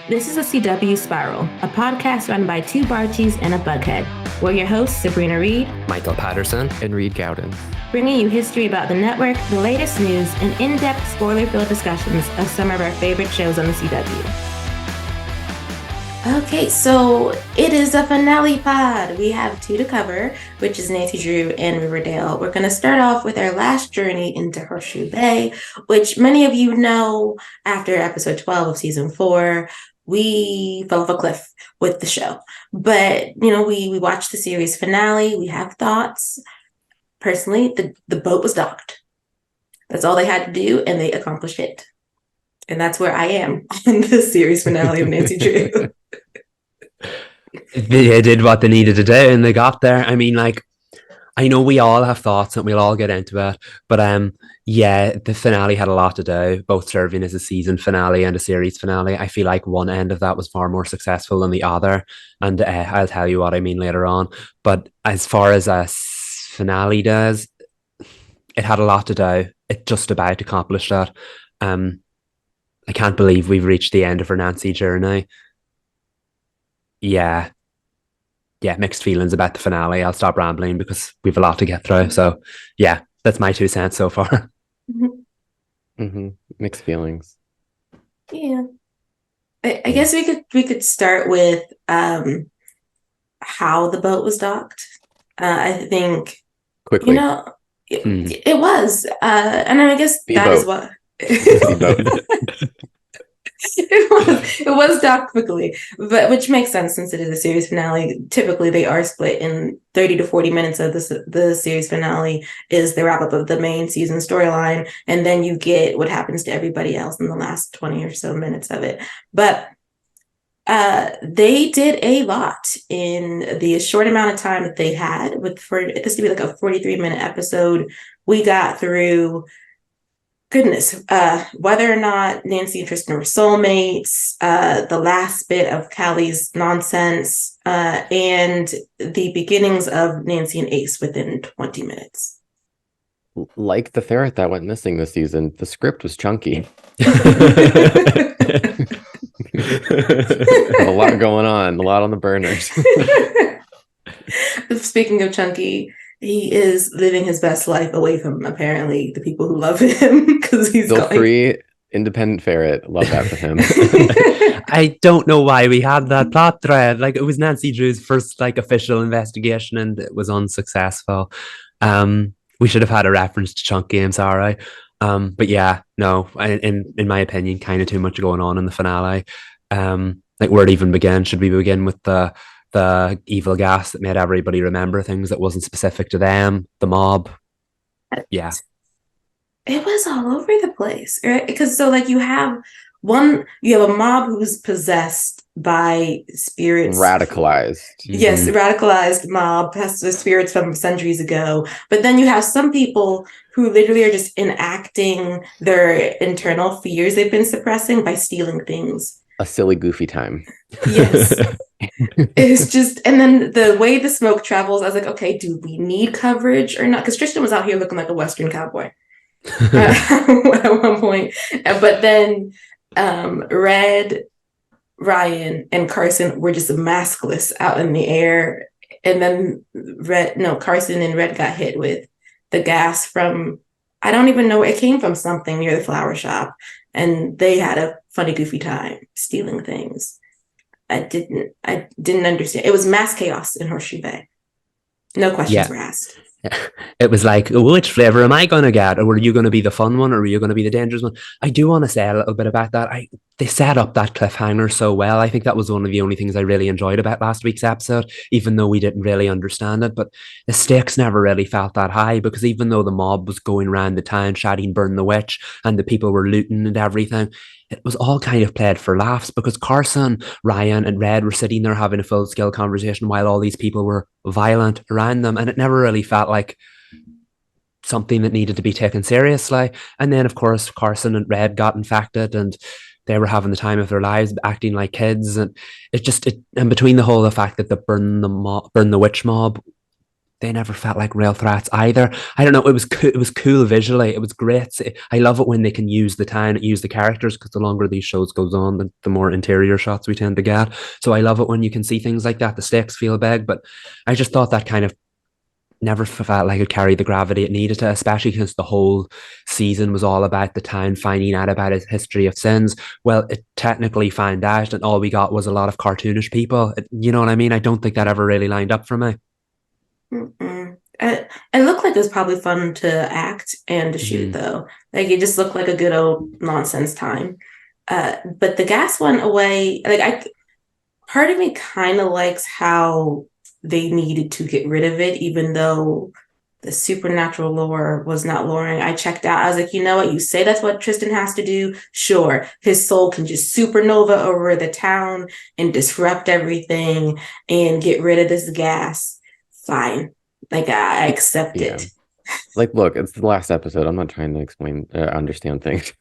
This is a CW Spiral, a podcast run by two Barties and a Bughead. We're your hosts, Sabrina Reed, Michael Patterson, and Reed Gaudens, bringing you history about the network, the latest news, and in-depth spoiler-filled discussions of some of our favorite shows on the CW. Okay, so it is a finale pod. We have two to cover, which is Nancy Drew and Riverdale. We're going to start off with our last journey into Horseshoe Bay, which many of you know after episode 12 of season 4, we fell off a cliff with the show. But, you know, we watched the series finale. We have thoughts. Personally, the boat was docked. That's all they had to do, and they accomplished it. And that's where I am on the series finale of Nancy Drew. They did what they needed to do, and they got there. I mean, like, I know we all have thoughts, and we'll all get into it. But yeah, the finale had a lot to do, both serving as a season finale and a series finale. I feel like one end of that was far more successful than the other, and I'll tell you what I mean later on. But as far as a finale does, it had a lot to do. It just about accomplished that. I can't believe we've reached the end of her Nancy journey. Yeah, mixed feelings about the finale. I'll stop rambling because we've a lot to get through. So yeah, that's my 2 cents so far. Mixed feelings. Yeah. I guess we could start with how the boat was docked. I think quickly. You know, it was. And I guess that is what it was docked quickly, but which makes sense since it is a series finale. Typically, they are split in 30 to 40 minutes of the series finale is the wrap up of the main season storyline, and then you get what happens to everybody else in the last 20 or so minutes of it. But they did a lot in the short amount of time that they had. For this to be like a 43-minute episode, we got through. Goodness, whether or not Nancy and Tristan were soulmates, the last bit of Callie's nonsense, and the beginnings of Nancy and Ace within 20 minutes. Like the ferret that went missing this season, the script was chunky. A lot going on, a lot on the burners. Speaking of chunky, he is living his best life away from apparently the people who love him because he's still free, independent ferret. Love that for him. I don't know why we had that plot thread. Like, it was Nancy Drew's first like official investigation, and it was unsuccessful. We should have had a reference to Chunky. I'm sorry, but yeah, no. In my opinion, kind of too much going on in the finale. Like, where to even begin? Should we begin with the evil gas that made everybody remember things that wasn't specific to them, the mob? Yeah, it was all over the place, right? Because so like you have a mob who's possessed by spirits, radicalized. Yes, radicalized mob has the spirits from centuries ago. But then you have some people who literally are just enacting their internal fears they've been suppressing by stealing things. A silly, goofy time. Yes. It's just, and then the way the smoke travels, I was like, okay, do we need coverage or not? Because Tristan was out here looking like a Western cowboy at one point. But then Red, Ryan, and Carson were just maskless out in the air. And then Carson and Red got hit with the gas from, I don't even know, it came from something near the flower shop. And they had a funny, goofy time stealing things. I didn't understand. It was mass chaos in Horseshoe Bay. No questions were asked. It was like, which flavor am I going to get? Or were you going to be the fun one, or were you going to be the dangerous one? I do want to say a little bit about that. They set up that cliffhanger so well. I think that was one of the only things I really enjoyed about last week's episode, even though we didn't really understand it. But the stakes never really felt that high, because even though the mob was going around the town shouting "burn the witch" and the people were looting and everything, it was all kind of played for laughs, because Carson, Ryan, and Red were sitting there having a full-scale conversation while all these people were violent around them, and it never really felt like something that needed to be taken seriously. And then, of course, Carson and Red got infected, and they were having the time of their lives, acting like kids. And and between the fact that the burn the witch mob they never felt like real threats either. I don't know. It was cool visually. It was great. I love it when they can use the town, use the characters, because the longer these shows goes on, the more interior shots we tend to get. So I love it when you can see things like that. The stakes feel big, but I just thought that kind of never felt like it carried the gravity it needed to, especially because the whole season was all about the town finding out about its history of sins. Well, it technically found out, and all we got was a lot of cartoonish people. You know what I mean? I don't think that ever really lined up for me. It looked like it was probably fun to act and to shoot, though. Like, it just looked like a good old nonsense time. But the gas went away. Part of me kind of likes how they needed to get rid of it, even though the supernatural lore was not luring. I checked out. I was like, you know what? You say that's what Tristan has to do. Sure, his soul can just supernova over the town and disrupt everything and get rid of this gas. Fine. Like, I accept it. Like, look, it's the last episode. I'm not trying to understand things.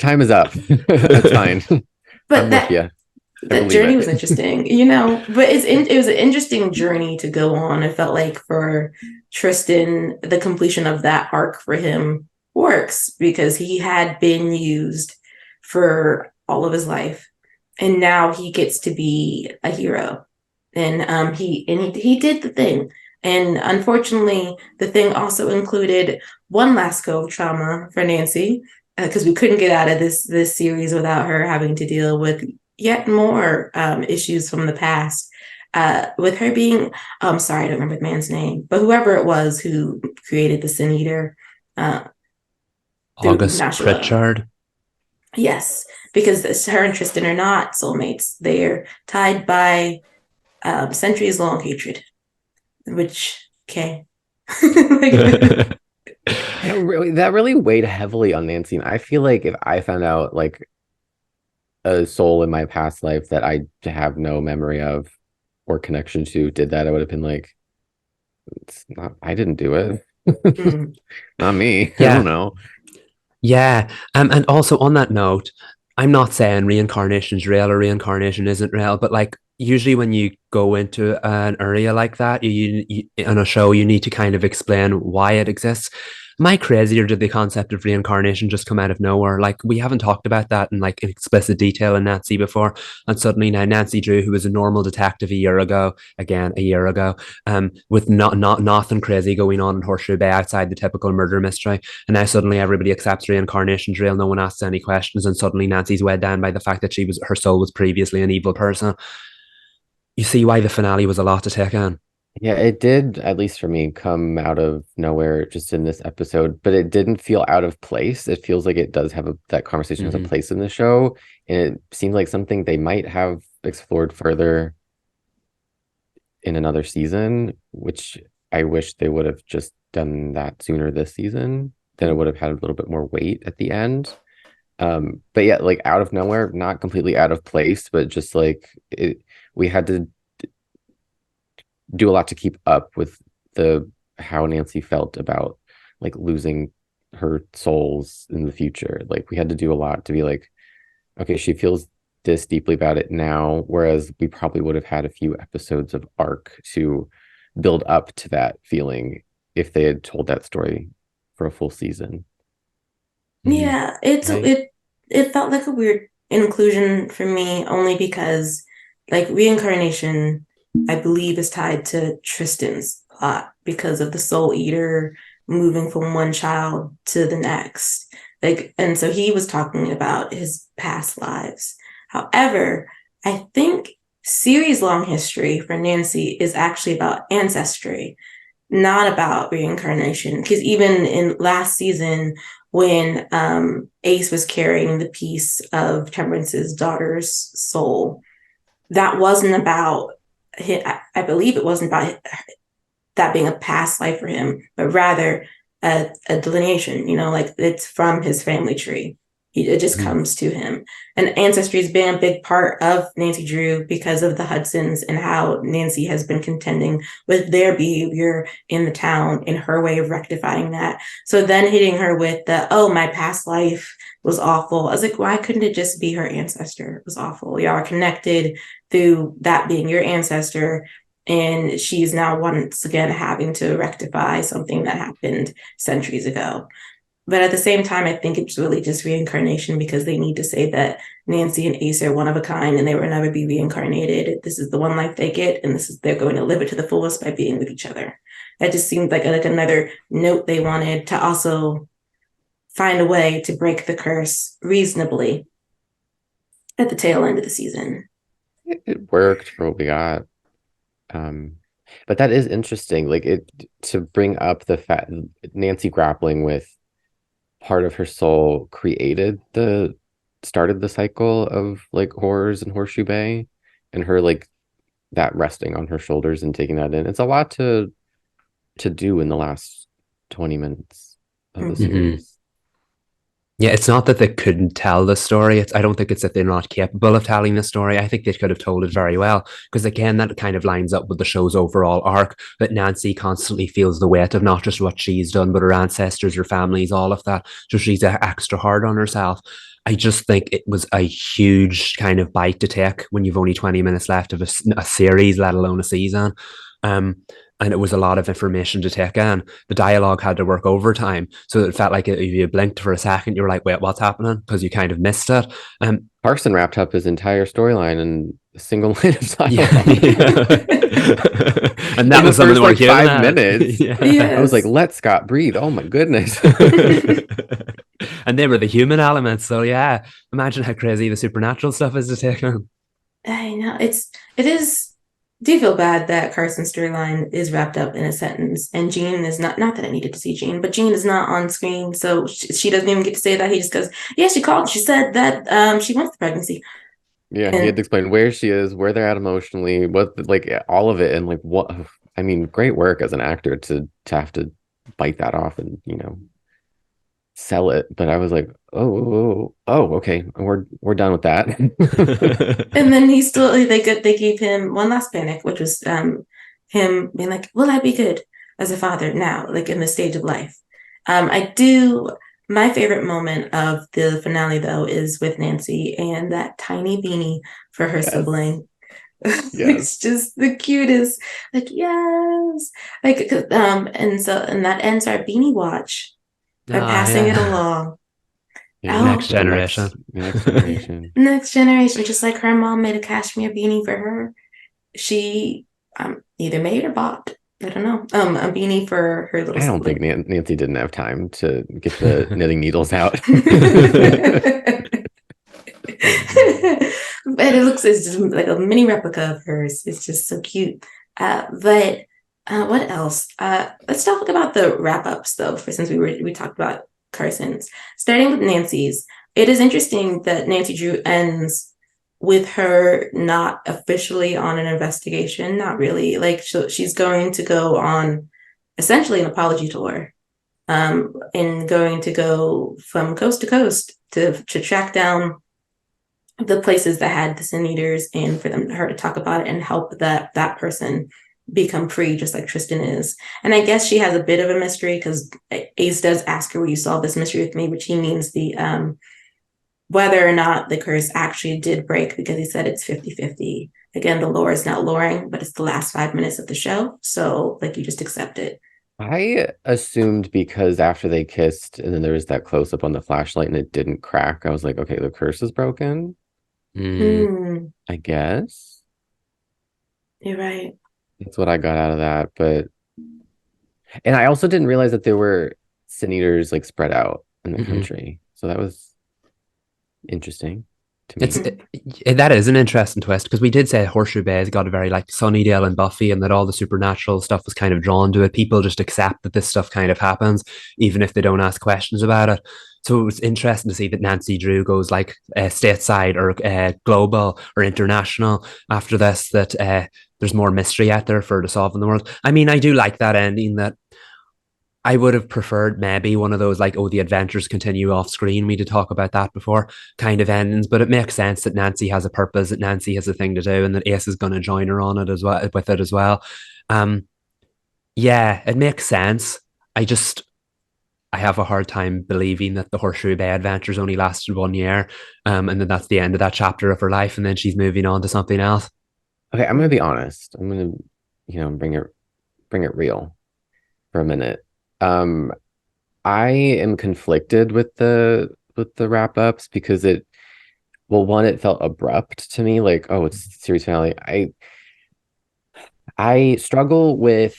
Time is up. That's fine. But that journey was interesting, but it was an interesting journey to go on. I felt like for Tristan, the completion of that arc for him works because he had been used for all of his life, and now he gets to be a hero. And he did the thing. And unfortunately, the thing also included one last go of trauma for Nancy, because we couldn't get out of this series without her having to deal with yet more issues from the past. With her being, sorry, I don't remember the man's name, but whoever it was who created the Sin Eater. August Pritchard. Yes, because her and Tristan are not soulmates. They're tied by centuries-long hatred, which, okay. That really weighed heavily on Nancy. And I feel like if I found out like a soul in my past life that I have no memory of or connection to did that, I would have been like, I didn't do it. Not me. Yeah. I don't know. Yeah. And also on that note, I'm not saying reincarnation is real or reincarnation isn't real, but like usually when you go into an area like that, you on a show, you need to kind of explain why it exists. Am I crazy, or did the concept of reincarnation just come out of nowhere? Like, we haven't talked about that in like explicit detail in Nancy before, and suddenly now Nancy Drew, who was a normal detective a year ago, with nothing crazy going on in Horseshoe Bay outside the typical murder mystery, and now suddenly everybody accepts reincarnation's real. No one asks any questions, and suddenly Nancy's weighed down by the fact that her soul was previously an evil person. You see why the finale was a lot to take in. Yeah, it did, at least for me, come out of nowhere just in this episode, but it didn't feel out of place. It feels like it does have that conversation has a place in the show, and it seems like something they might have explored further in another season, which I wish they would have just done that sooner this season. Then it would have had a little bit more weight at the end. But yeah, like out of nowhere, not completely out of place, but just like we had to do a lot to keep up with how Nancy felt about like losing her souls in the future. Like we had to do a lot to be like, okay, she feels this deeply about it now, whereas we probably would have had a few episodes of arc to build up to that feeling if they had told that story for a full season. Yeah, it felt like a weird inclusion for me, only because like reincarnation, I believe, is tied to Tristan's plot because of the Soul Eater moving from one child to the next. Like, and so he was talking about his past lives. However, I think series-long history for Nancy is actually about ancestry, not about reincarnation. Because even in last season, when Ace was carrying the piece of Temperance's daughter's soul, that wasn't about I believe it wasn't about that being a past life for him, but rather a delineation, like it's from his family tree. It just comes to him. And ancestry has been a big part of Nancy Drew because of the Hudsons and how Nancy has been contending with their behavior in the town and her way of rectifying that. So then hitting her with my past life was awful. I was like, why couldn't it just be her ancestor? It was awful. Y'all are connected through that being your ancestor. and she's now once again having to rectify something that happened centuries ago. But at the same time, I think it's really just reincarnation, because they need to say that Nancy and Ace are one of a kind and they will never be reincarnated. This is the one life they get, and they're going to live it to the fullest by being with each other. That just seemed like another note they wanted to also find a way to break the curse reasonably at the tail end of the season. It worked for what we got. But that is interesting, like to bring up the fact Nancy grappling with part of her soul started the cycle of like horrors in Horseshoe Bay, and her like that resting on her shoulders and taking that in. It's a lot to do in the last 20 minutes of the series. Yeah, it's not that they couldn't tell the story. I don't think it's that they're not capable of telling the story. I think they could have told it very well, because again, that kind of lines up with the show's overall arc, that Nancy constantly feels the weight of not just what she's done, but her ancestors, her families, all of that. So she's extra hard on herself. I just think it was a huge kind of bite to take when you've only 20 minutes left of a series, let alone a season. And it was a lot of information to take in. The dialogue had to work overtime, so it felt like if you blinked for a second, you were like, wait, what's happening? Because you kind of missed it. Patterson wrapped up his entire storyline in a single line of dialogue. And that was some of the like 5 minutes. Yes. I was like, let Scott breathe. Oh my goodness. And they were the human elements. So yeah, imagine how crazy the supernatural stuff is to take on. I know. It is. Do you feel bad that Carson's storyline is wrapped up in a sentence, and Jean is not that I needed to see Jean, but Jean is not on screen, so she doesn't even get to say that. He just goes, yeah, she called, she said that she wants the pregnancy. Yeah, he had to explain where she is, where they're at emotionally, what, like, all of it, and like what. I mean, great work as an actor to have to bite that off and sell it. But I was like, oh, okay, we're done with that. And then they gave him one last panic, which was him being like, will I be good as a father now, like in this stage of life? My favorite moment of the finale, though, is with Nancy and that tiny beanie for her sibling. Yes. It's just the cutest. Like, yes. Like, and that ends our beanie watch by passing it along. Yeah, next generation. Next generation. Just like her mom made a cashmere beanie for her. She either made or bought, I don't know, a beanie for her little. I don't think Nancy didn't have time to get the knitting needles out. But it's just like a mini replica of hers. It's just so cute. But what else? Let's talk about the wrap-ups, though, since we talked about Carson's. Starting with Nancy's, it is interesting that Nancy Drew ends with her not officially on an investigation, not really. Like, she's going to go on essentially an apology tour, and going to go from coast to coast to track down the places that had the Sin Eaters, and for her to talk about it and help that person become free, just like Tristan is. And I guess she has a bit of a mystery, because Ace does ask her, will you solve this mystery with me, which he means the whether or not the curse actually did break, because he said it's 50-50. Again, the lore is not loring, but it's the last 5 minutes of the show, so like you just accept it. I assumed because after they kissed and then there was that close-up on the flashlight and it didn't crack, I was like, okay, the curse is broken. I guess. You're right. That's what I got out of that. And I also didn't realize that there were Sin Eaters like spread out in the country. So that was interesting to me. That is an interesting twist, because we did say Horseshoe Bay has got a very like Sunnydale and Buffy, and that all the supernatural stuff was kind of drawn to it. People just accept that this stuff kind of happens, even if they don't ask questions about it. So it was interesting to see that Nancy Drew goes like stateside or global or international after this, that there's more mystery out there for to solve in the world. I mean, I do like that ending. That I would have preferred maybe one of those like, oh, the adventures continue off screen. We did talk about that before, kind of endings, but it makes sense that Nancy has a purpose, that Nancy has a thing to do, and that Ace is going to join her on it as well, with it as well. Yeah, it makes sense. I have a hard time believing that the Horseshoe Bay adventures only lasted 1 year, and then that's the end of that chapter of her life, and then she's moving on to something else. Okay, I'm going to be honest. I'm going to bring it real for a minute. I am conflicted with the wrap ups because one, it felt abrupt to me, like, oh, it's the series finale. I struggle with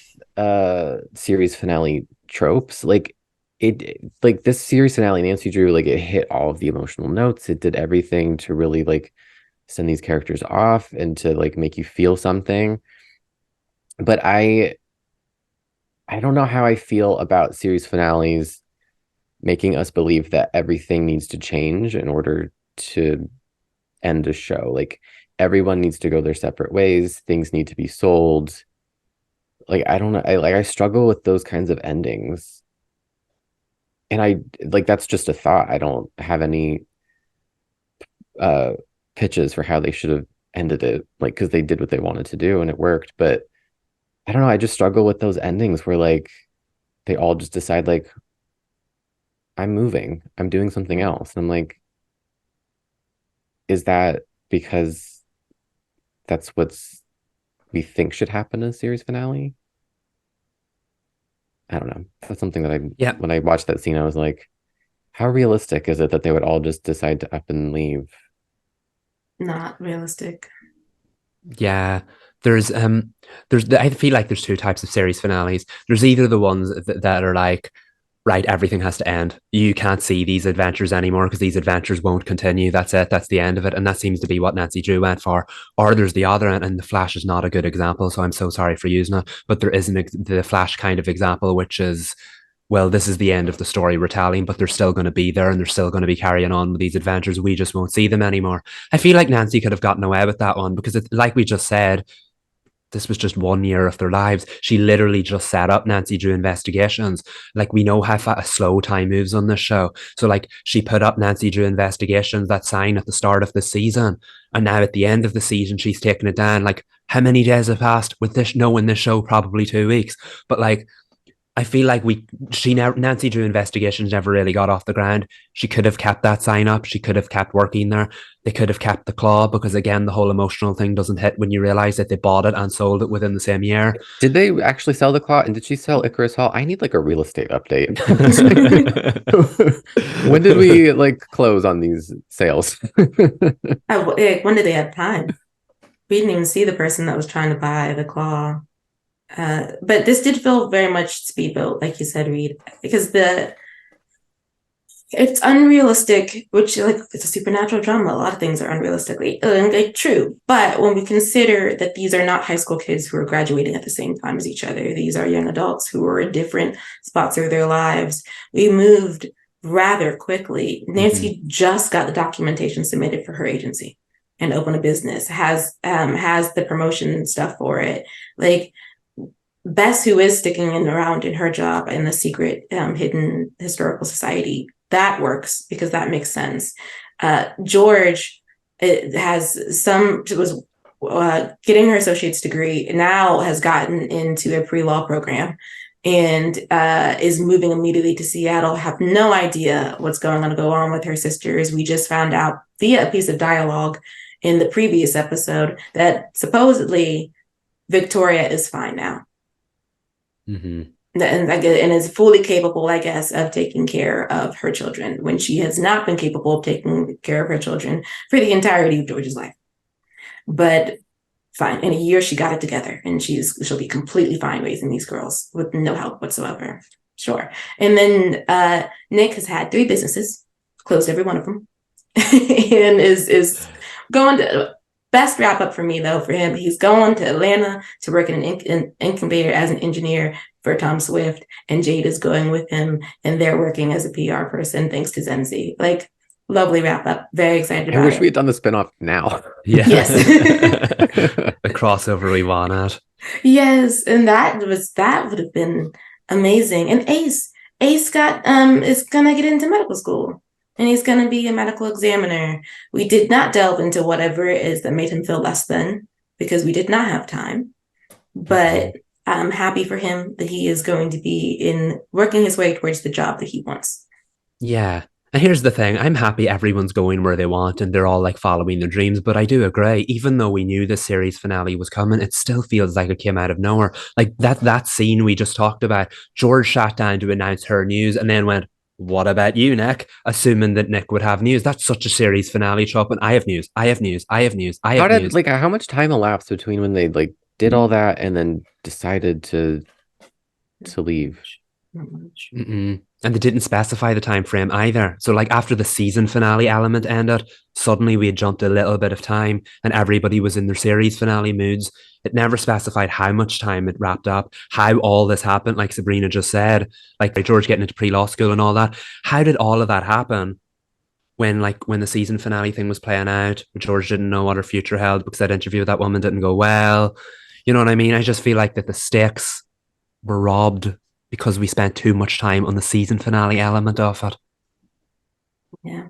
series finale tropes. Like this series finale, Nancy Drew, like it hit all of the emotional notes. It did everything to really like send these characters off and to like make you feel something. But I don't know how I feel about series finales making us believe that everything needs to change in order to end a show. Like everyone needs to go their separate ways. Things need to be sold. Like I don't know. I struggle with those kinds of endings. And I like that's just a thought. I don't have any uh pitches for how they should have ended it. Like because they did what they wanted to do and it worked. But I don't know. I just struggle with those endings where like they all just decide like I'm moving. I'm doing something else. And I'm like, is that because that's what's we think should happen in a series finale? I don't know. That's something that Yeah. when I watched that scene, I was like, how realistic is it that they would all just decide to up and leave? Not realistic. Yeah. There's I feel like there's two types of series finales. There's either the ones that are like, right, everything has to end. You can't see these adventures anymore because these adventures won't continue. That's it. That's the end of it. And that seems to be what Nancy Drew went for. Or there's the other end, and the Flash is not a good example. So I'm so sorry for using it. But there is the Flash kind of example, which is, well, this is the end of the story we're telling, but they're still going to be there and they're still going to be carrying on with these adventures. We just won't see them anymore. I feel like Nancy could have gotten away with that one because, like we just said, this was just 1 year of their lives. She literally just set up Nancy Drew Investigations. Like we know how slow time moves on this show. So like she put up Nancy Drew Investigations, that sign at the start of the season. And now at the end of the season, she's taken it down. Like how many days have passed with this? No, in this show, probably 2 weeks. But like I feel like Nancy Drew Investigations never really got off the ground. She could have kept that sign up. She could have kept working there. They could have kept the claw because again, the whole emotional thing doesn't hit when you realize that they bought it and sold it within the same year. Did they actually sell the claw? And did she sell Icarus Hall? I need like a real estate update. When did we like close on these sales? When did they have time? We didn't even see the person that was trying to buy the claw. But this did feel very much speedboat, like you said, Reed, because it's unrealistic, which like it's a supernatural drama. A lot of things are unrealistically like, true. But when we consider that these are not high school kids who are graduating at the same time as each other, these are young adults who are in different spots of their lives. We moved rather quickly. Nancy just got the documentation submitted for her agency and opened a business, has the promotion stuff for it. Like Bess, who is sticking around in her job in the secret hidden historical society, that works because that makes sense. George was getting her associate's degree, now has gotten into a pre-law program and is moving immediately to Seattle. Have no idea what's going to go on with her sisters. We just found out via a piece of dialogue in the previous episode that supposedly Victoria is fine now. And is fully capable, I guess, of taking care of her children when she has not been capable of taking care of her children for the entirety of George's life. But fine, in a year she got it together, and she'll be completely fine raising these girls with no help whatsoever. Sure. And then Nick has had 3 businesses, closed every one of them, and is going to. Best wrap up for me, though, for him, he's going to Atlanta to work in an incubator as an engineer for Tom Swift, and Jade is going with him, and they're working as a PR person thanks to Zenzi. Like, lovely wrap up. Very excited about it. I wish we had done the spinoff now. Yeah. Yes. The crossover we wanted. Yes, and that would have been amazing. And Ace is gonna get into medical school. And he's going to be a medical examiner. We did not delve into whatever it is that made him feel less than, because we did not have time. But I'm happy for him that he is going to be working his way towards the job that he wants. Yeah. And here's the thing, I'm happy everyone's going where they want and they're all like following their dreams, but I do agree, even though we knew the series finale was coming, it still feels like it came out of nowhere. Like that scene we just talked about, George sat down to announce her news and then went, "What about you, Nick?" Assuming that Nick would have news. That's such a series finale trope. And I have news, I have news, I have news, I How have did news. like how much time elapsed between when they like did all that and then decided to leave? Not much. Mm-mm. And they didn't specify the time frame either. So, like after the season finale element ended, suddenly we had jumped a little bit of time, and everybody was in their series finale moods. It never specified how much time it wrapped up, how all this happened. Like Sabrina just said, like George getting into pre-law school and all that. How did all of that happen when the season finale thing was playing out? George didn't know what her future held because that interview with that woman didn't go well. You know what I mean? I just feel like that the stakes were robbed because we spent too much time on the season finale element of it. Yeah.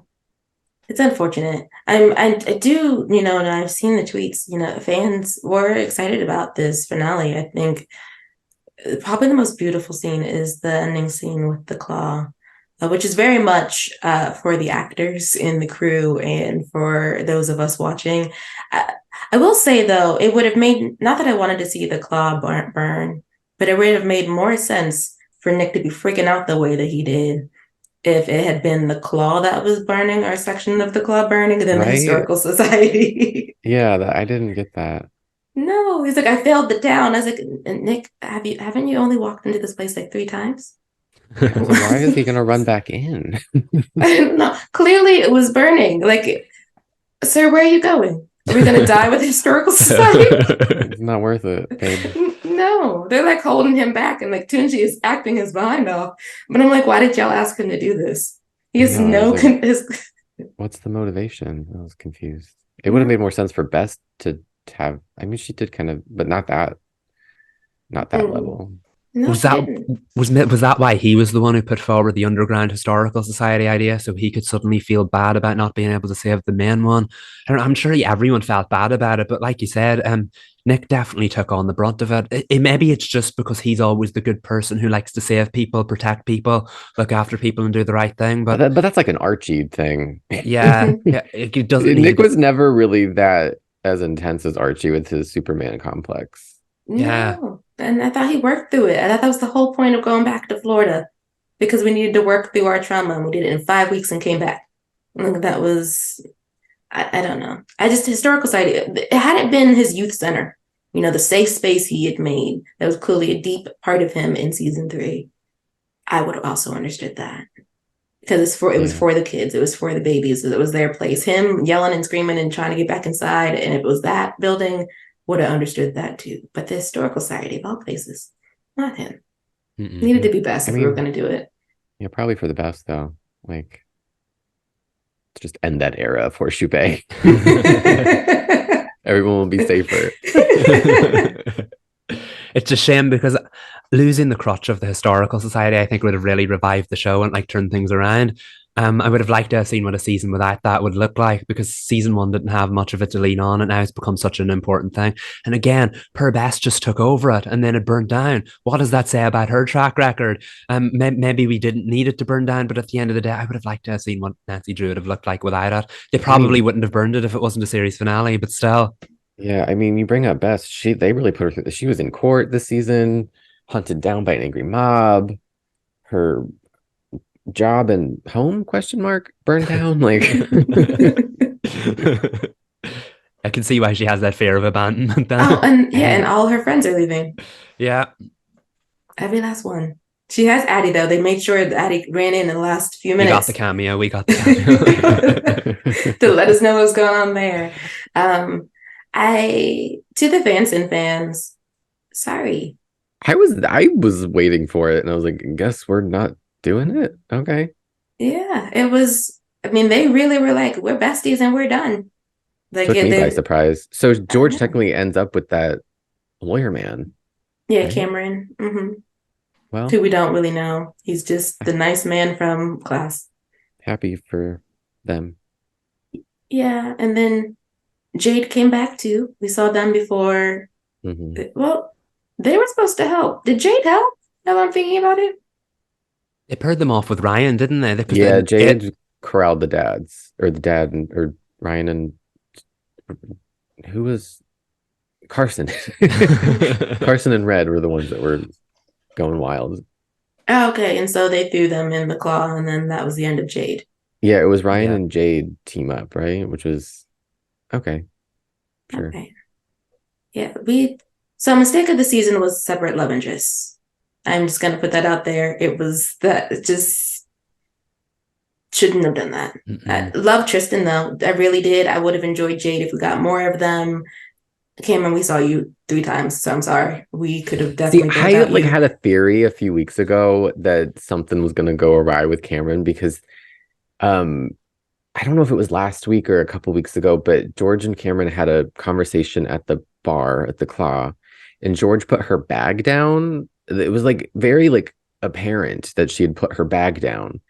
It's unfortunate. I do, and I've seen the tweets, fans were excited about this finale. I think probably the most beautiful scene is the ending scene with the claw, which is very much for the actors in the crew and for those of us watching. I will say, though, it would have made, not that I wanted to see the claw burn, but it would have made more sense for Nick to be freaking out the way that he did if it had been the claw that was burning or a section of the claw burning than the Right? historical society. Yeah, I didn't get that. No, he's like, I failed the town. I was like, Nick, haven't you only walked into this place like 3 times? Yeah, so why is he gonna run back in? No, clearly it was burning. Like, sir, where are you going? Are we gonna die with the historical society? It's not worth it, babe. No, they're like holding him back, and like Tunji is acting his behind off. But I'm like, why did y'all ask him to do this? He has No, I was no. like, what's the motivation? I was confused. It would have made more sense for Bess to have. I mean, she did kind of, but not that level. No, Was she that didn't. was that why he was the one who put forward the underground historical society idea, so he could suddenly feel bad about not being able to save the main one? I'm sure everyone felt bad about it, but like you said, Nick definitely took on the brunt of it. Maybe it's just because he's always the good person who likes to save people, protect people, look after people, and do the right thing. But But that's like an Archie thing. yeah, yeah, it doesn't Nick need. was never really that as intense as Archie with his Superman complex. Yeah. No, and I thought he worked through it. I thought that was the whole point of going back to Florida because we needed to work through our trauma, and we did it in 5 weeks and came back. Like that was, I don't know. I just historical society. It hadn't been his youth center, the safe space he had made. That was clearly a deep part of him in season 3. I would have also understood that because it was Yeah. for the kids, it was for the babies, it was their place. Him yelling and screaming and trying to get back inside, and it was that building. Would have understood that too. But the historical society of all places, not him. Needed to be best I if we were mean, going to do it. yeah, probably for the best though. Like to just end that era of Horseshoe Bay. Everyone will be safer. It's a shame because losing the crutch of the historical society, I think, would have really revived the show and like turned things around. I would have liked to have seen what a season without that would look like because season 1 didn't have much of it to lean on, and now it's become such an important thing. And again, Per Best just took over it and then it burned down. What does that say about her track record? Maybe we didn't need it to burn down, but at the end of the day, I would have liked to have seen what Nancy Drew would have looked like without it. They probably wouldn't have burned it if it wasn't a series finale, but still. Yeah, I mean, you bring up Bess. They really put her through. She was in court this season, hunted down by an angry mob. Her job and home burned down. Like, I can see why she has that fear of abandonment. Then. Oh, and yeah, and all her friends are leaving. Yeah. Every last one. She has Addie though. They made sure that Addie ran in the last few minutes. We got the cameo. To let us know what's going on there. To the fans, sorry. I was waiting for it, and I was like, guess we're not doing it. Okay. Yeah, it was. I mean, they really were like, we're besties and we're done. Like, Took me by surprise. So George technically ends up with that lawyer man. Yeah, right? Cameron. Mm-hmm. Well, who we don't really know. He's just the nice man from class. Happy for them. Yeah, and then Jade came back too. We saw them before. Mm-hmm. Well, they were supposed to help. Did Jade help? Now I'm thinking about it. They paired them off with Ryan, didn't they? Yeah, Jade corralled the dads, or the dad or Ryan and who was Carson. Carson and Red were the ones that were going wild. Oh, okay, and so they threw them in the claw, and then that was the end of Jade. Yeah, it was Ryan Yeah. and Jade team up, right? Which was okay. Sure. Okay. Yeah, so mistake of the season was separate love interests. I'm just gonna put that out there. It was that it just shouldn't have done that. I love Tristan though. I really did. I would have enjoyed Jade if we got more of them. Cameron, we saw you 3 times, so I'm sorry. We could have definitely See, done I without like you. had a theory a few weeks ago that something was gonna go awry with Cameron because I don't know if it was last week or a couple weeks ago, but George and Cameron had a conversation at the bar at the Claw, and George put her bag down. It was like very like apparent that she had put her bag down,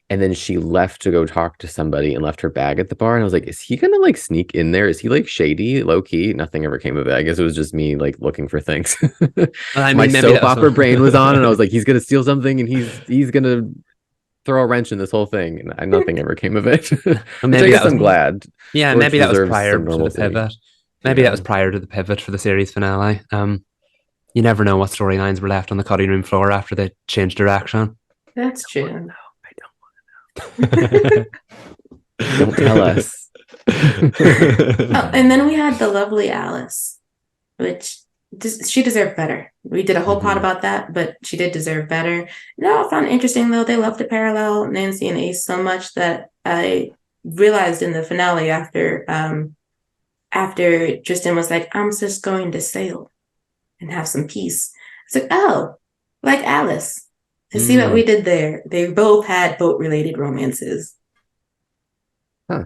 and then she left to go talk to somebody and left her bag at the bar. And I was like, is he gonna like sneak in there? Is he like shady, low key? Nothing ever came of it. I guess it was just me like looking for things. I My mean, maybe soap that was opera brain was on, and I was like, he's gonna steal something, and he's gonna throw a wrench in this whole thing, and nothing ever came of it. Which I maybe guess that was I'm glad. yeah, George maybe that was deserves prior some to the normalcy. pivot. Maybe Yeah. that was prior to the pivot for the series finale. You never know what storylines were left on the cutting room floor after they changed direction. That's true. Don't tell us. Oh, and then we had the lovely Alice, which she deserved better. We did a whole pod about that, but she did deserve better. No, I found it interesting though. They love to parallel Nancy and Ace so much that I realized in the finale after Tristan was like, "I'm just going to sail and have some peace." It's like, oh, like Alice. And see what we did there. They both had boat-related romances. Huh.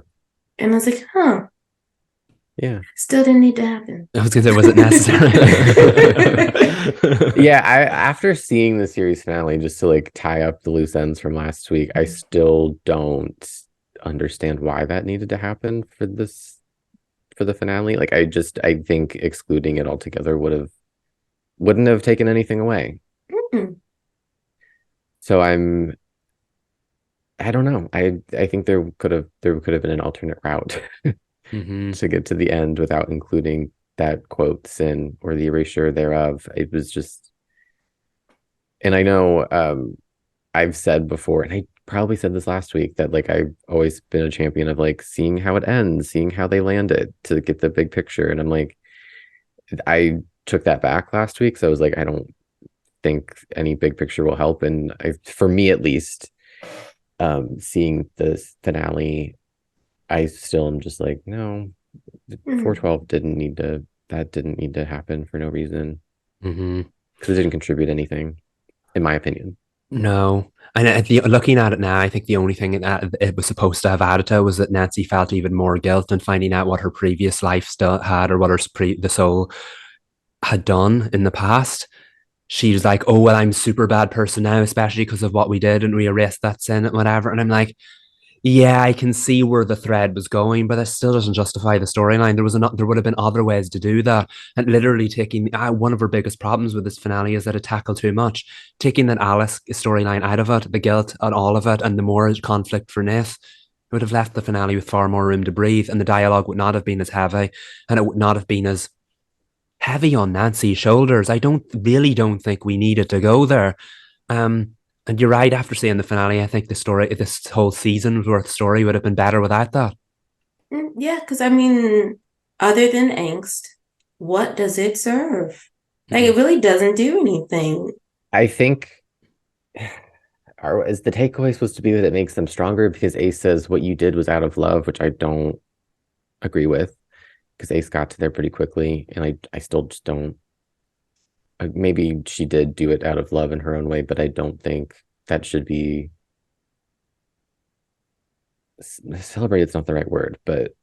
And I was like, huh. Yeah. Still didn't need to happen. I was gonna say, was it necessary? Yeah, after seeing the series finale, just to like tie up the loose ends from last week, I still don't understand why that needed to happen for the finale. Like I think excluding it altogether wouldn't have taken anything away. Mm-mm. So I don't know. I think there could have been an alternate route to get to the end without including that quote sin or the erasure thereof. It was just, and I know I've said before, and I probably said this last week, that like I've always been a champion of like seeing how it ends, seeing how they land it to get the big picture. And I'm like, I took that back last week, so I was like, I don't think any big picture will help. And for me at least, seeing the finale, I still am just like, no, 412 didn't need to happen for no reason, because it didn't contribute anything, in my opinion. No. And looking at it now, I think the only thing that it was supposed to have added to was that Nancy felt even more guilt in finding out what her previous life still had, or what the soul had done in the past. She was like, oh, well, I'm a super bad person now, especially because of what we did, and we erased that sin and whatever. And I'm like, yeah, I can see where the thread was going, but it still doesn't justify the storyline. There would have been other ways to do that. And literally taking one of her biggest problems with this finale is that it tackled too much. Taking that Alice storyline out of it, the guilt and all of it, and the more conflict for Nath, it would have left the finale with far more room to breathe, and the dialogue would not have been as heavy, and it would not have been as heavy on Nancy's shoulders. I don't think we needed to go there. And you're right, after seeing the finale, I think this whole season's worth story would have been better without that. Yeah, because I mean, other than angst, what does it serve? Like, it really doesn't do anything. I think, is the takeaway supposed to be that it makes them stronger? Because Ace says what you did was out of love, which I don't agree with, because Ace got to there pretty quickly, and I still just don't. Maybe she did do it out of love in her own way, but I don't think that should be celebrated. It's not the right word, but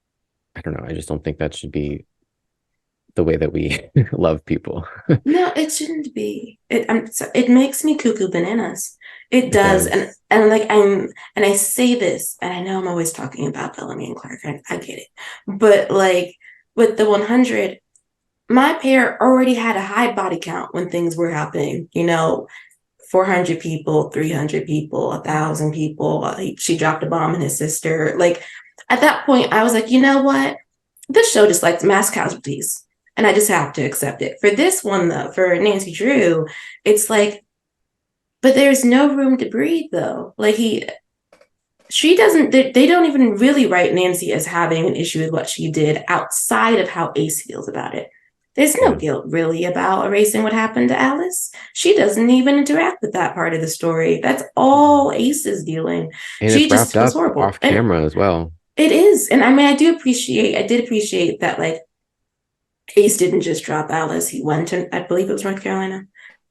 I don't know. I just don't think that should be the way that we love people. No, it shouldn't be. It makes me cuckoo bananas. It does. And I say this, and I know I'm always talking about Bellamy and Clark. I get it, but like with the 100. My pair already had a high body count when things were happening, 400 people, 300 people, 1,000 people. She dropped a bomb on his sister. Like, at that point, I was like, you know what? This show just likes mass casualties. And I just have to accept it. For this one, though, for Nancy Drew, it's like, but there's no room to breathe, though. Like, she doesn't, they don't even really write Nancy as having an issue with what she did outside of how Ace feels about it. There's no guilt really about erasing what happened to Alice. She doesn't even interact with that part of the story. That's all Ace is dealing. And she it's just wrapped was up horrible. off camera as well. It is. And I mean, I did appreciate that, like, Ace didn't just drop Alice. He went to, I believe it was North Carolina,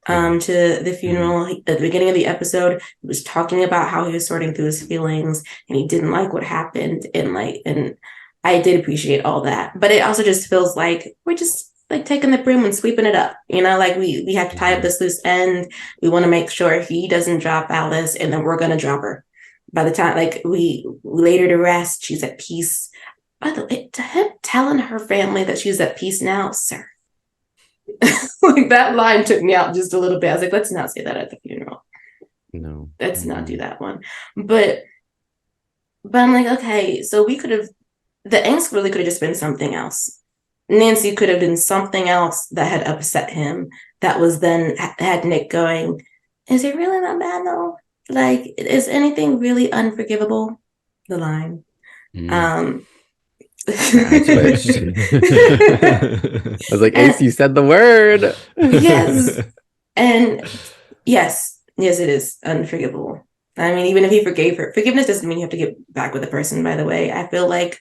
to the funeral. At the beginning of the episode, he was talking about how he was sorting through his feelings and he didn't like what happened. And I did appreciate all that. But it also just feels like we're just like taking the broom and sweeping it up. You know, like we have to tie up this loose end. We want to make sure he doesn't drop Alice, and then we're going to drop her. By the time, like, we laid her to rest, she's at peace. By the way, to him telling her family that she's at peace now, sir. Like, that line took me out just a little bit. I was like, let's not say that at the funeral. No. Let's not do that one. But I'm like, okay, so we could have, the angst really could have just been something else. Nancy could have done something else that had upset him, that was then had Nick going, is it really that bad though? Like, is anything really unforgivable? The line. I was like, Ace, you said the word. Yes. And yes, it is unforgivable. I mean, even if he forgave her, forgiveness doesn't mean you have to get back with the person, by the way. I feel like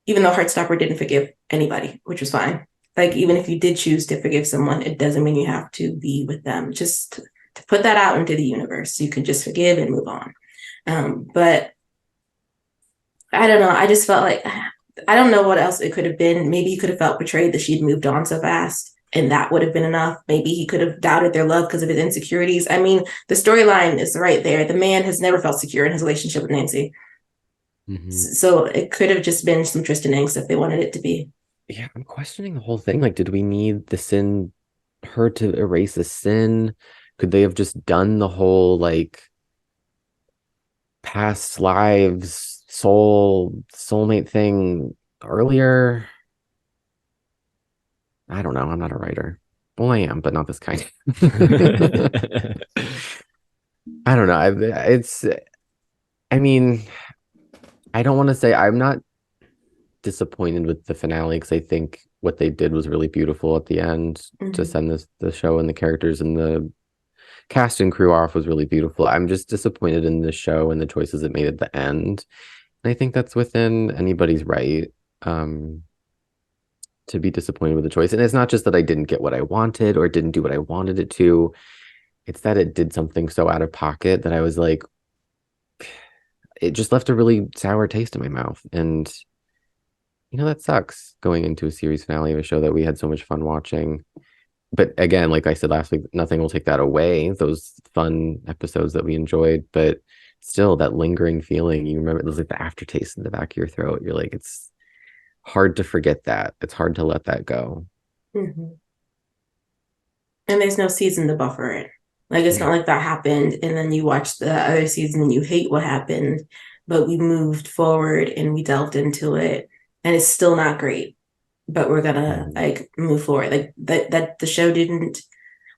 even though Heartstopper didn't forgive anybody, which was fine. Like, even if you did choose to forgive someone, it doesn't mean you have to be with them. Just to put that out into the universe. You can just forgive and move on. But I don't know. I just felt like, I don't know what else it could have been. Maybe he could have felt betrayed that she'd moved on so fast, and that would have been enough. Maybe he could have doubted their love because of his insecurities. I mean, the storyline is right there. The man has never felt secure in his relationship with Nancy. So it could have just been some Tristan angst if they wanted it to be. Yeah, I'm questioning the whole thing. Like, did we need her to erase the sin? Could they have just done the whole, like, past lives, soulmate thing earlier? I don't know. I'm not a writer. Well, I am, but not this kind. I don't know. I mean, I don't want to say I'm not disappointed with the finale, because I think what they did was really beautiful at the end. To send the show and the characters and the cast and crew off was really beautiful. I'm just disappointed in the show and the choices it made at the end. And I think that's within anybody's right, to be disappointed with the choice. And it's not just that I didn't get what I wanted or didn't do what I wanted it to. It's that it did something so out of pocket that I was like, it just left a really sour taste in my mouth. And, you know, that sucks, going into a series finale of a show that we had so much fun watching. But again, like I said last week, nothing will take that away, those fun episodes that we enjoyed. But still, that lingering feeling, you remember, it was like the aftertaste in the back of your throat. You're like, it's hard to forget that. It's hard to let that go. And there's no season to buffer it. Like, it's not like that happened and then you watch the other season and you hate what happened, but we moved forward and we delved into it and it's still not great, but we're gonna like move forward. Like that the show didn't,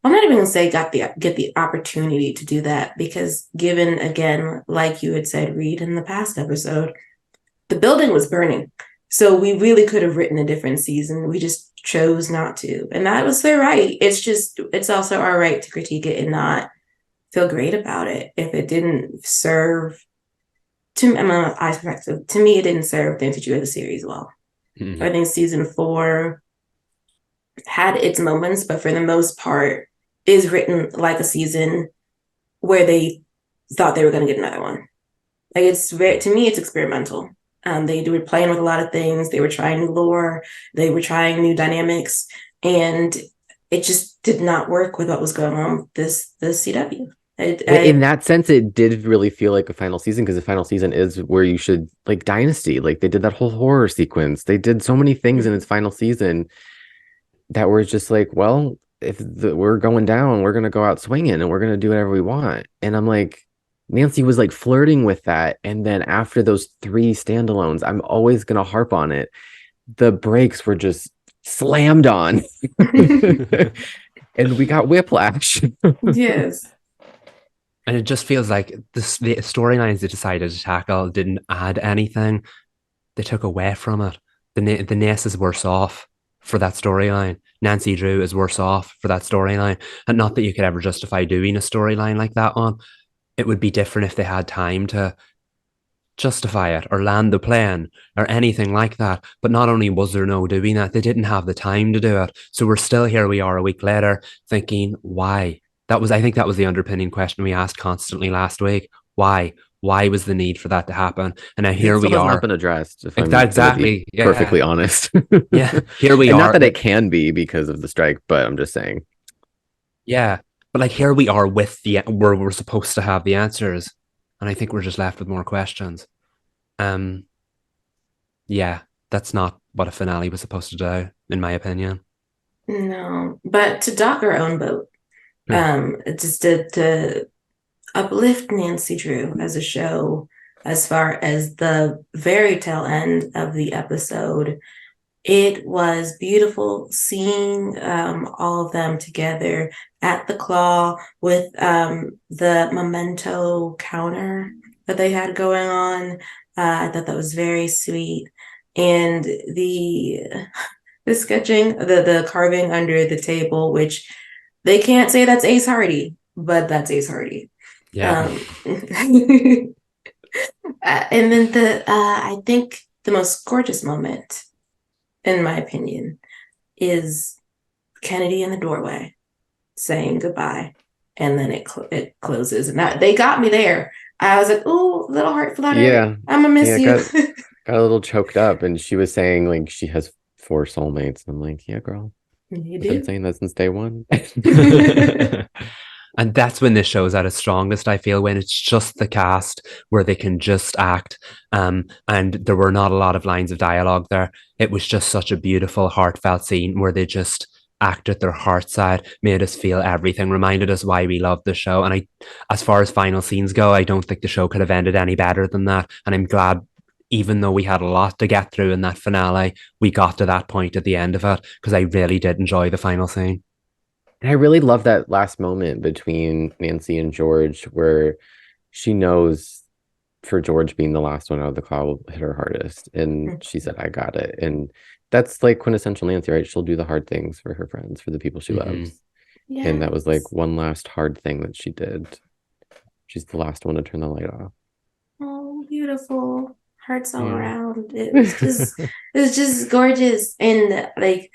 I'm not even gonna say get the opportunity to do that, because given, again, like you had said, Reed, in the past episode, the building was burning. So we really could have written a different season. We just chose not to. And that was their right. It's also our right to critique it and not feel great about it if it didn't serve, to me, it didn't serve Nancy Drew as a series well. I think season 4 had its moments, but for the most part is written like a season where they thought they were going to get another one. Like, to me, it's experimental. They were playing with a lot of things. They were trying new lore. They were trying new dynamics, and it just did not work with what was going on with this CW. In that sense, it did really feel like a final season, because the final season is where you should, like Dynasty, like they did that whole horror sequence. They did so many things in its final season that were just like, well, we're going down, we're gonna go out swinging and we're gonna do whatever we want. And I'm like, Nancy was like flirting with that. And then after those 3 standalones, I'm always gonna harp on it. The brakes were just slammed on. And we got whiplash. Yes. And it just feels like the storylines they decided to tackle didn't add anything. They took away from it. The Ness is worse off for that storyline. Nancy Drew is worse off for that storyline. And not that you could ever justify doing a storyline like that one. It would be different if they had time to justify it or land the plane or anything like that. But not only was there no doing that, they didn't have the time to do it. So we're still here, we are a week later, thinking, why? I think that was the underpinning question we asked constantly last week. Why? Why was the need for that to happen? And now here we Has are. not been addressed. If I'm Exactly. Yeah. Perfectly honest. Yeah. Here we and are. Not that it can be because of the strike, but I'm just saying. Yeah. But like here we are with where we're supposed to have the answers. And I think we're just left with more questions. Yeah, that's not what a finale was supposed to do, in my opinion. No, but to dock our own boat, just to uplift Nancy Drew as a show, as far as the very tail end of the episode, it was beautiful seeing all of them together at the claw with the memento counter that they had going on. I thought that was very sweet. And the sketching, the carving under the table, which they can't say that's Ace Hardy, but that's Ace Hardy. Yeah. And then I think the most gorgeous moment, in my opinion, is Kennedy in the doorway saying goodbye, and then it closes, and they got me there. I was like, "Ooh, little heart flutter. Yeah, I'm gonna miss you." got a little choked up, and she was saying like she has 4 soulmates. And I'm like, yeah, girl, You I've been do. saying that since day one. And that's when this show's at its strongest, I feel, when it's just the cast where they can just act. And there were not a lot of lines of dialogue there. It was just such a beautiful, heartfelt scene where they just acted their hearts out, made us feel everything, reminded us why we love the show. And as far as final scenes go, I don't think the show could have ended any better than that. And I'm glad, even though we had a lot to get through in that finale, we got to that point at the end of it, because I really did enjoy the final scene. And I really love that last moment between Nancy and George where she knows for George being the last one out of the claw will hit her hardest. And she said, I got it. And that's like quintessential Nancy, right? She'll do the hard things for her friends, for the people she loves. Yes. And that was like one last hard thing that she did. She's the last one to turn the light off. Oh, beautiful. Hearts all around. It was just gorgeous. And like,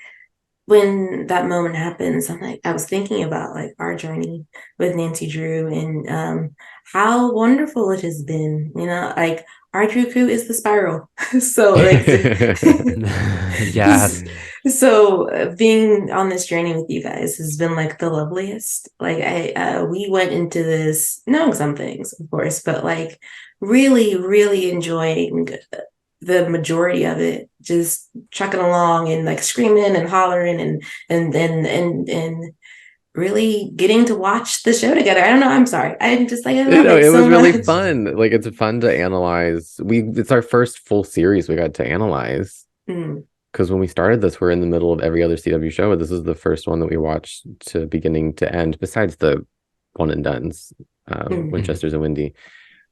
when that moment happens, I was thinking about like our journey with Nancy Drew and how wonderful it has been. Like our Drew crew is the spiral. So like, yes. So being on this journey with you guys has been like the loveliest. Like we went into this knowing some things, of course, but like really, really enjoying the majority of it, just trucking along and like screaming and hollering and really getting to watch the show together. I don't know. I'm sorry. I'm just like, I love it was so really much. fun. Like it's fun to analyze. It's our first full series we got to analyze. Because when we started this, we're in the middle of every other CW show, but this is the first one that we watched to beginning to end, besides the one and dones, Winchester's and Windy.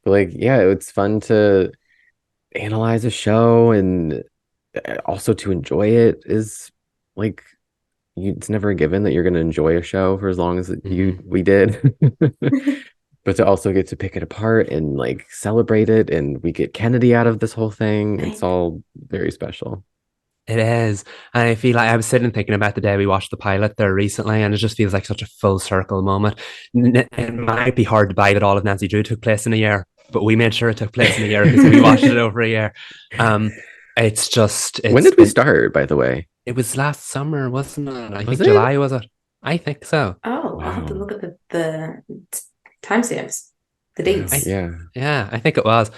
But like, yeah, it's fun to analyze a show, and also to enjoy it is like, it's never a given that you're going to enjoy a show for as long as we did. But to also get to pick it apart and like celebrate it, and we get Kennedy out of this whole thing, it's all very special. It is. And I feel like I was sitting thinking about the day we watched the pilot there recently, and it just feels like such a full circle moment. It might be hard to buy that all of Nancy Drew took place in a year, but we made sure it took place in a year because we watched it over a year. It's just... When did we start, by the way? It was last summer, wasn't it? I think July, was it? I think so. Oh, wow. I'll have to look at the timestamps, the dates. Yeah, I think it was.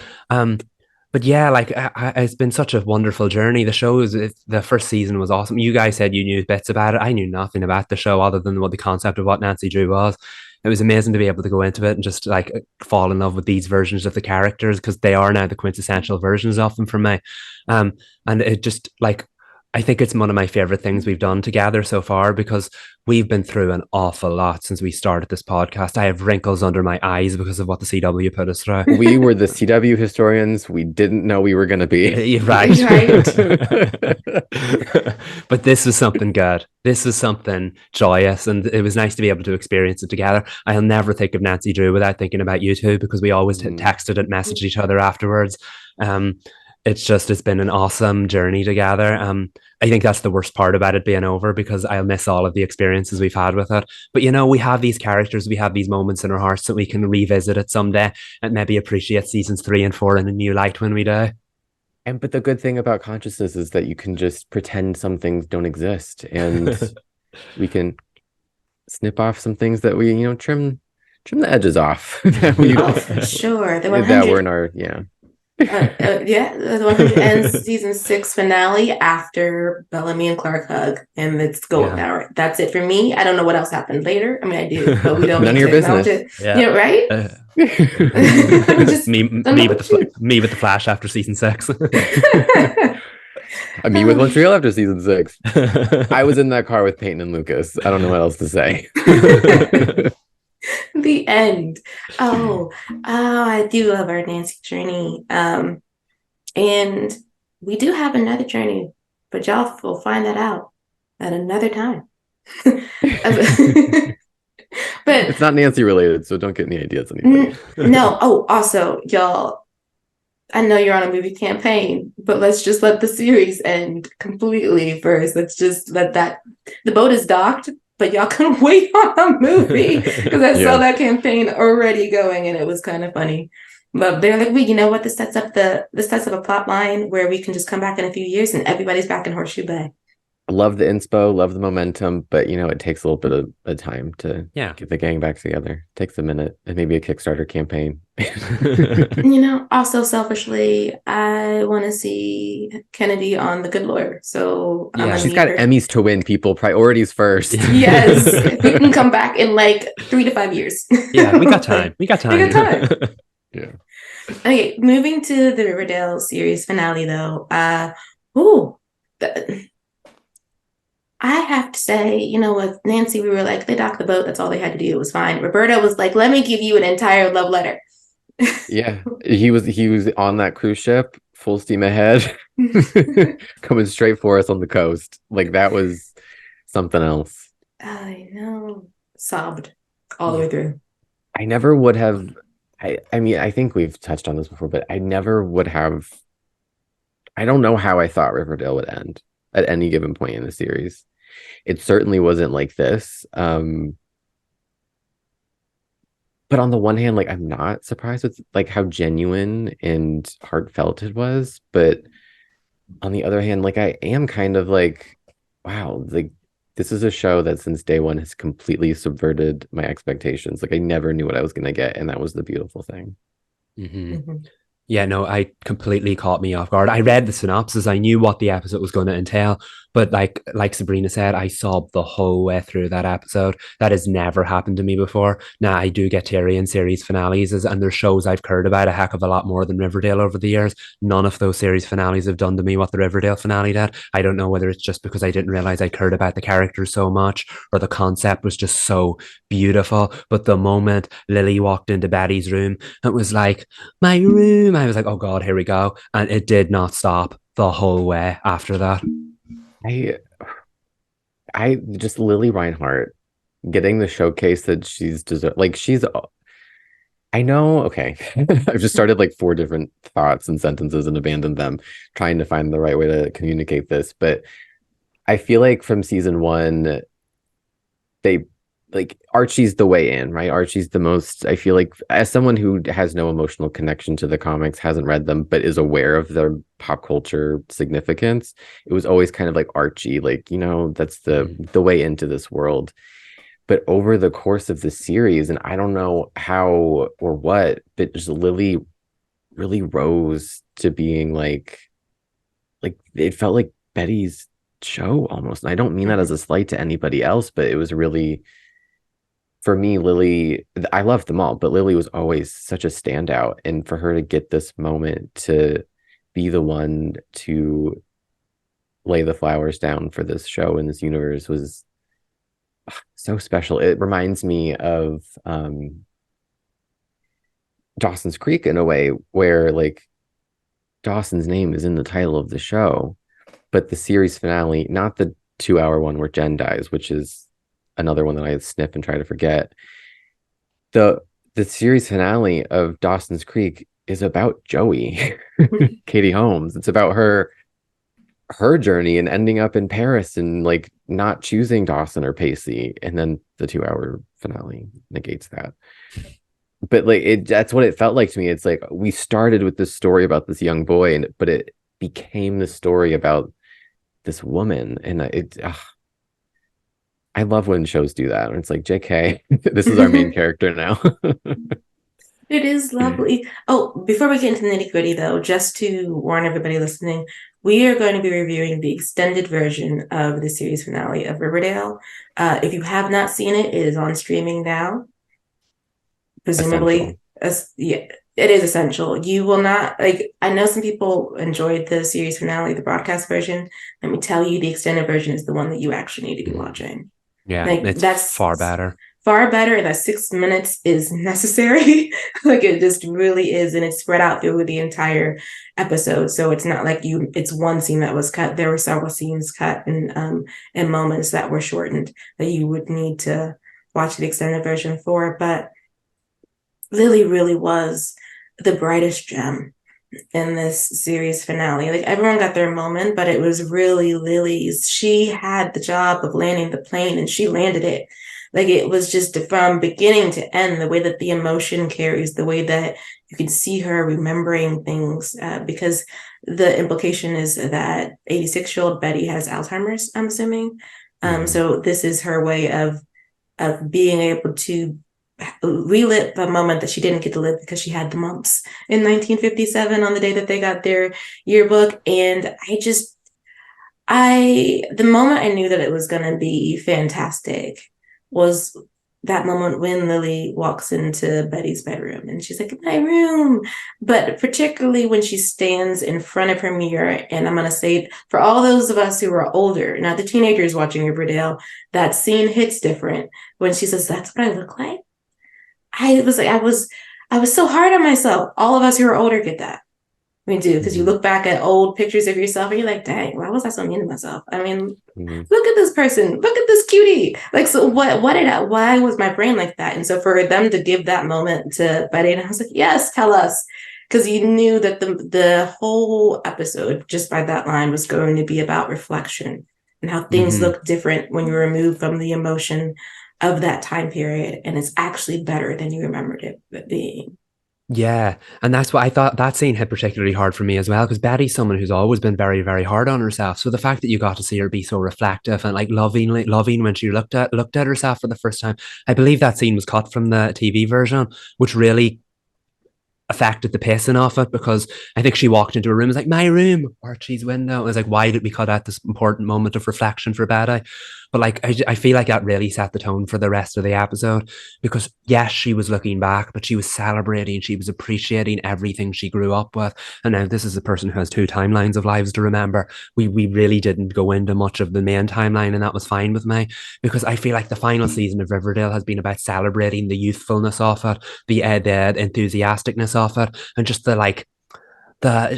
but yeah, like it's been such a wonderful journey. The show the first season was awesome. You guys said you knew bits about it. I knew nothing about the show other than what the concept of what Nancy Drew was. It was amazing to be able to go into it and just like fall in love with these versions of the characters because they are now the quintessential versions of them for me. Um, and it just like I think it's one of my favorite things we've done together so far because we've been through an awful lot since we started this podcast. I have wrinkles under my eyes because of what the CW put us through. We were the CW historians we didn't know we were going to be. Right. But this is something good. This is something joyous, and it was nice to be able to experience it together. I'll never think of Nancy Drew without thinking about you two because we always texted and messaged each other afterwards. It's been an awesome journey together. I think that's the worst part about it being over because I'll miss all of the experiences we've had with it. But we have these characters, we have these moments in our hearts that we can revisit it someday and maybe appreciate seasons 3 and 4 in a new light when we do. But the good thing about consciousness is that you can just pretend some things don't exist, and we can snip off some things that we, trim the edges off. For sure. The 100, that were in our the 100 ends season 6 finale after Bellamy and Clark hug, and it's golden hour. That's it for me. I don't know what else happened later. I mean, I do, but we don't. None of your business. Right? Just me with the Flash after season 6. Me with Montreal after season 6. I was in that car with Peyton and Lucas. I don't know what else to say. The end. I do love our Nancy journey. And we do have another journey, but y'all will find that out at another time. But it's not Nancy related, so don't get any ideas. No. Oh, also, y'all, I know you're on a movie campaign, but let's just let the series end completely first. Let's just let the boat is docked. But y'all can wait on a movie because I saw that campaign already going, and it was kind of funny. But they're like, you know what? This sets up a plot line where we can just come back in a few years and everybody's back in Horseshoe Bay. I love the inspo, love the momentum, but it takes a little bit of time to get the gang back together. It takes a minute and maybe a Kickstarter campaign. Also selfishly, I want to see Kennedy on The Good Lawyer. So she's got Emmys to win, people. Priorities first. Yes. We can come back in like 3 to 5 years. Yeah, we got time. Yeah. Okay, moving to the Riverdale series finale though. I have to say, with Nancy, we were like, they docked the boat. That's all they had to do. It was fine. Roberto was like, let me give you an entire love letter. Yeah, he was on that cruise ship, full steam ahead, coming straight for us on the coast. Like that was something else. I know. Sobbed all the way through. I never would have. I mean, I think we've touched on this before, but I never would have. I don't know how I thought Riverdale would end at any given point in the series. It certainly wasn't like this. But on the one hand, like I'm not surprised with like how genuine and heartfelt it was. But on the other hand, like I am kind of like, wow, like this is a show that since day one has completely subverted my expectations. Like I never knew what I was gonna get, and that was the beautiful thing. Yeah, no, I completely caught me off guard. I read the synopsis. I knew what the episode was going to entail. But like Sabrina said, I sobbed the whole way through that episode. That has never happened to me before. Now, I do get teary in series finales, and there's shows I've cared about a heck of a lot more than Riverdale over the years. None of those series finales have done to me what the Riverdale finale did. I don't know whether it's just because I didn't realize I cared about the characters so much, or the concept was just so beautiful. But the moment Lily walked into Betty's room, it was like, my room. I was like, oh God, here we go. And it did not stop the whole way after that. I just Lily Reinhart getting the showcase that she's deserved. Like I know, okay. I've just started like 4 different thoughts and sentences and abandoned them, trying to find the right way to communicate this. But I feel like from season 1, they like Archie's the way in, right? Archie's the most, I feel like, as someone who has no emotional connection to the comics, hasn't read them, but is aware of their pop culture significance, it was always kind of like Archie, like, that's the way into this world. But over the course of the series, and I don't know how or what, but just Lily really rose to being like it felt like Betty's show almost. And I don't mean that as a slight to anybody else, but it was really, for me, Lily, I loved them all, but Lily was always such a standout. And for her to get this moment to be the one to lay the flowers down for this show in this universe was so special. It reminds me of Dawson's Creek in a way, where like Dawson's name is in the title of the show, but the series finale, not the 2-hour one where Jen dies, which is another one that I sniff and try to forget. The series finale of Dawson's Creek is about Joey, Katie Holmes. It's about her journey and ending up in Paris and like not choosing Dawson or Pacey, and then the 2-hour finale negates that. But like that's what it felt like to me. It's like we started with this story about this young boy, but it became the story about this woman, and I love when shows do that. It's like, JK, this is our main character now. It is lovely. Oh, before we get into the nitty-gritty, though, just to warn everybody listening, we are going to be reviewing the extended version of the series finale of Riverdale. If you have not seen it, it is on streaming now. Presumably, yeah, it is essential. You will not, like, I know some people enjoyed the series finale, the broadcast version. Let me tell you, the extended version is the one that you actually need to be watching. Yeah, like, that's far better. Far better. That 6 minutes is necessary. Like, it just really is. And it's spread out through the entire episode. So it's not like it's one scene that was cut. There were several scenes cut and moments that were shortened that you would need to watch the extended version for. But Lily really was the brightest gem in this series finale. Like, everyone got their moment, but it was really Lily's. She had the job of landing the plane, and she landed it. Like, it was just from beginning to end, the way that the emotion carries, the way that you can see her remembering things, because the implication is that 86-year-old Betty has Alzheimer's, I'm assuming. So this is her way of being able to relive a moment that she didn't get to live because she had the mumps in 1957 on the day that they got their yearbook. And the moment I knew that it was going to be fantastic was that moment when Lily walks into Betty's bedroom and she's like, my room. But particularly when she stands in front of her mirror, and I'm going to say, for all those of us who are older, not the teenagers watching Riverdale, that scene hits different when she says, that's what I look like. I was so hard on myself. All of us who are older get that. We do, because you look back at old pictures of yourself and you're like, dang, why was I so mean to myself? I mean, look at this person, look at this cutie. Like, so why was my brain like that? And so for them to give that moment to Betty, and I was like, yes, tell us. Because you knew that the whole episode, just by that line, was going to be about reflection and how things look different when you're removed from the emotion of that time period, and it's actually better than you remembered it being. Yeah, and that's what I thought. That scene hit particularly hard for me as well, because Betty's someone who's always been very, very hard on herself. So the fact that you got to see her be so reflective and like loving when she looked at herself for the first time, I believe that scene was cut from the TV version, which really affected the pacing of it, because I think she walked into a room, it was like, my room, Archie's window. It was like, why did we cut out this important moment of reflection for Betty? But like, I feel like that really set the tone for the rest of the episode, because yes, she was looking back, but she was celebrating, she was appreciating everything she grew up with. And now this is a person who has 2 timelines of lives to remember. We really didn't go into much of the main timeline, and that was fine with me, because I feel like the final season of Riverdale has been about celebrating the youthfulness of it, the enthusiasticness of it, and just the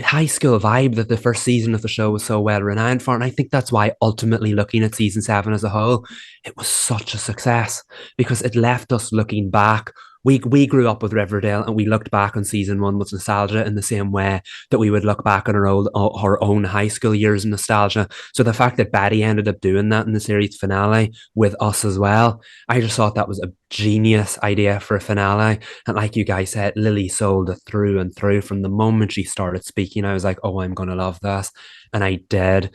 high school vibe that the first season of the show was so well renowned for. And I think that's why ultimately, looking at season 7 as a whole, it was such a success, because it left us looking back. We grew up with Riverdale, and we looked back on season 1 with nostalgia in the same way that we would look back on our own high school years in nostalgia. So the fact that Betty ended up doing that in the series finale with us as well, I just thought that was a genius idea for a finale. And like you guys said, Lily sold it through and through. From the moment she started speaking, I was like, oh, I'm going to love this. And I did.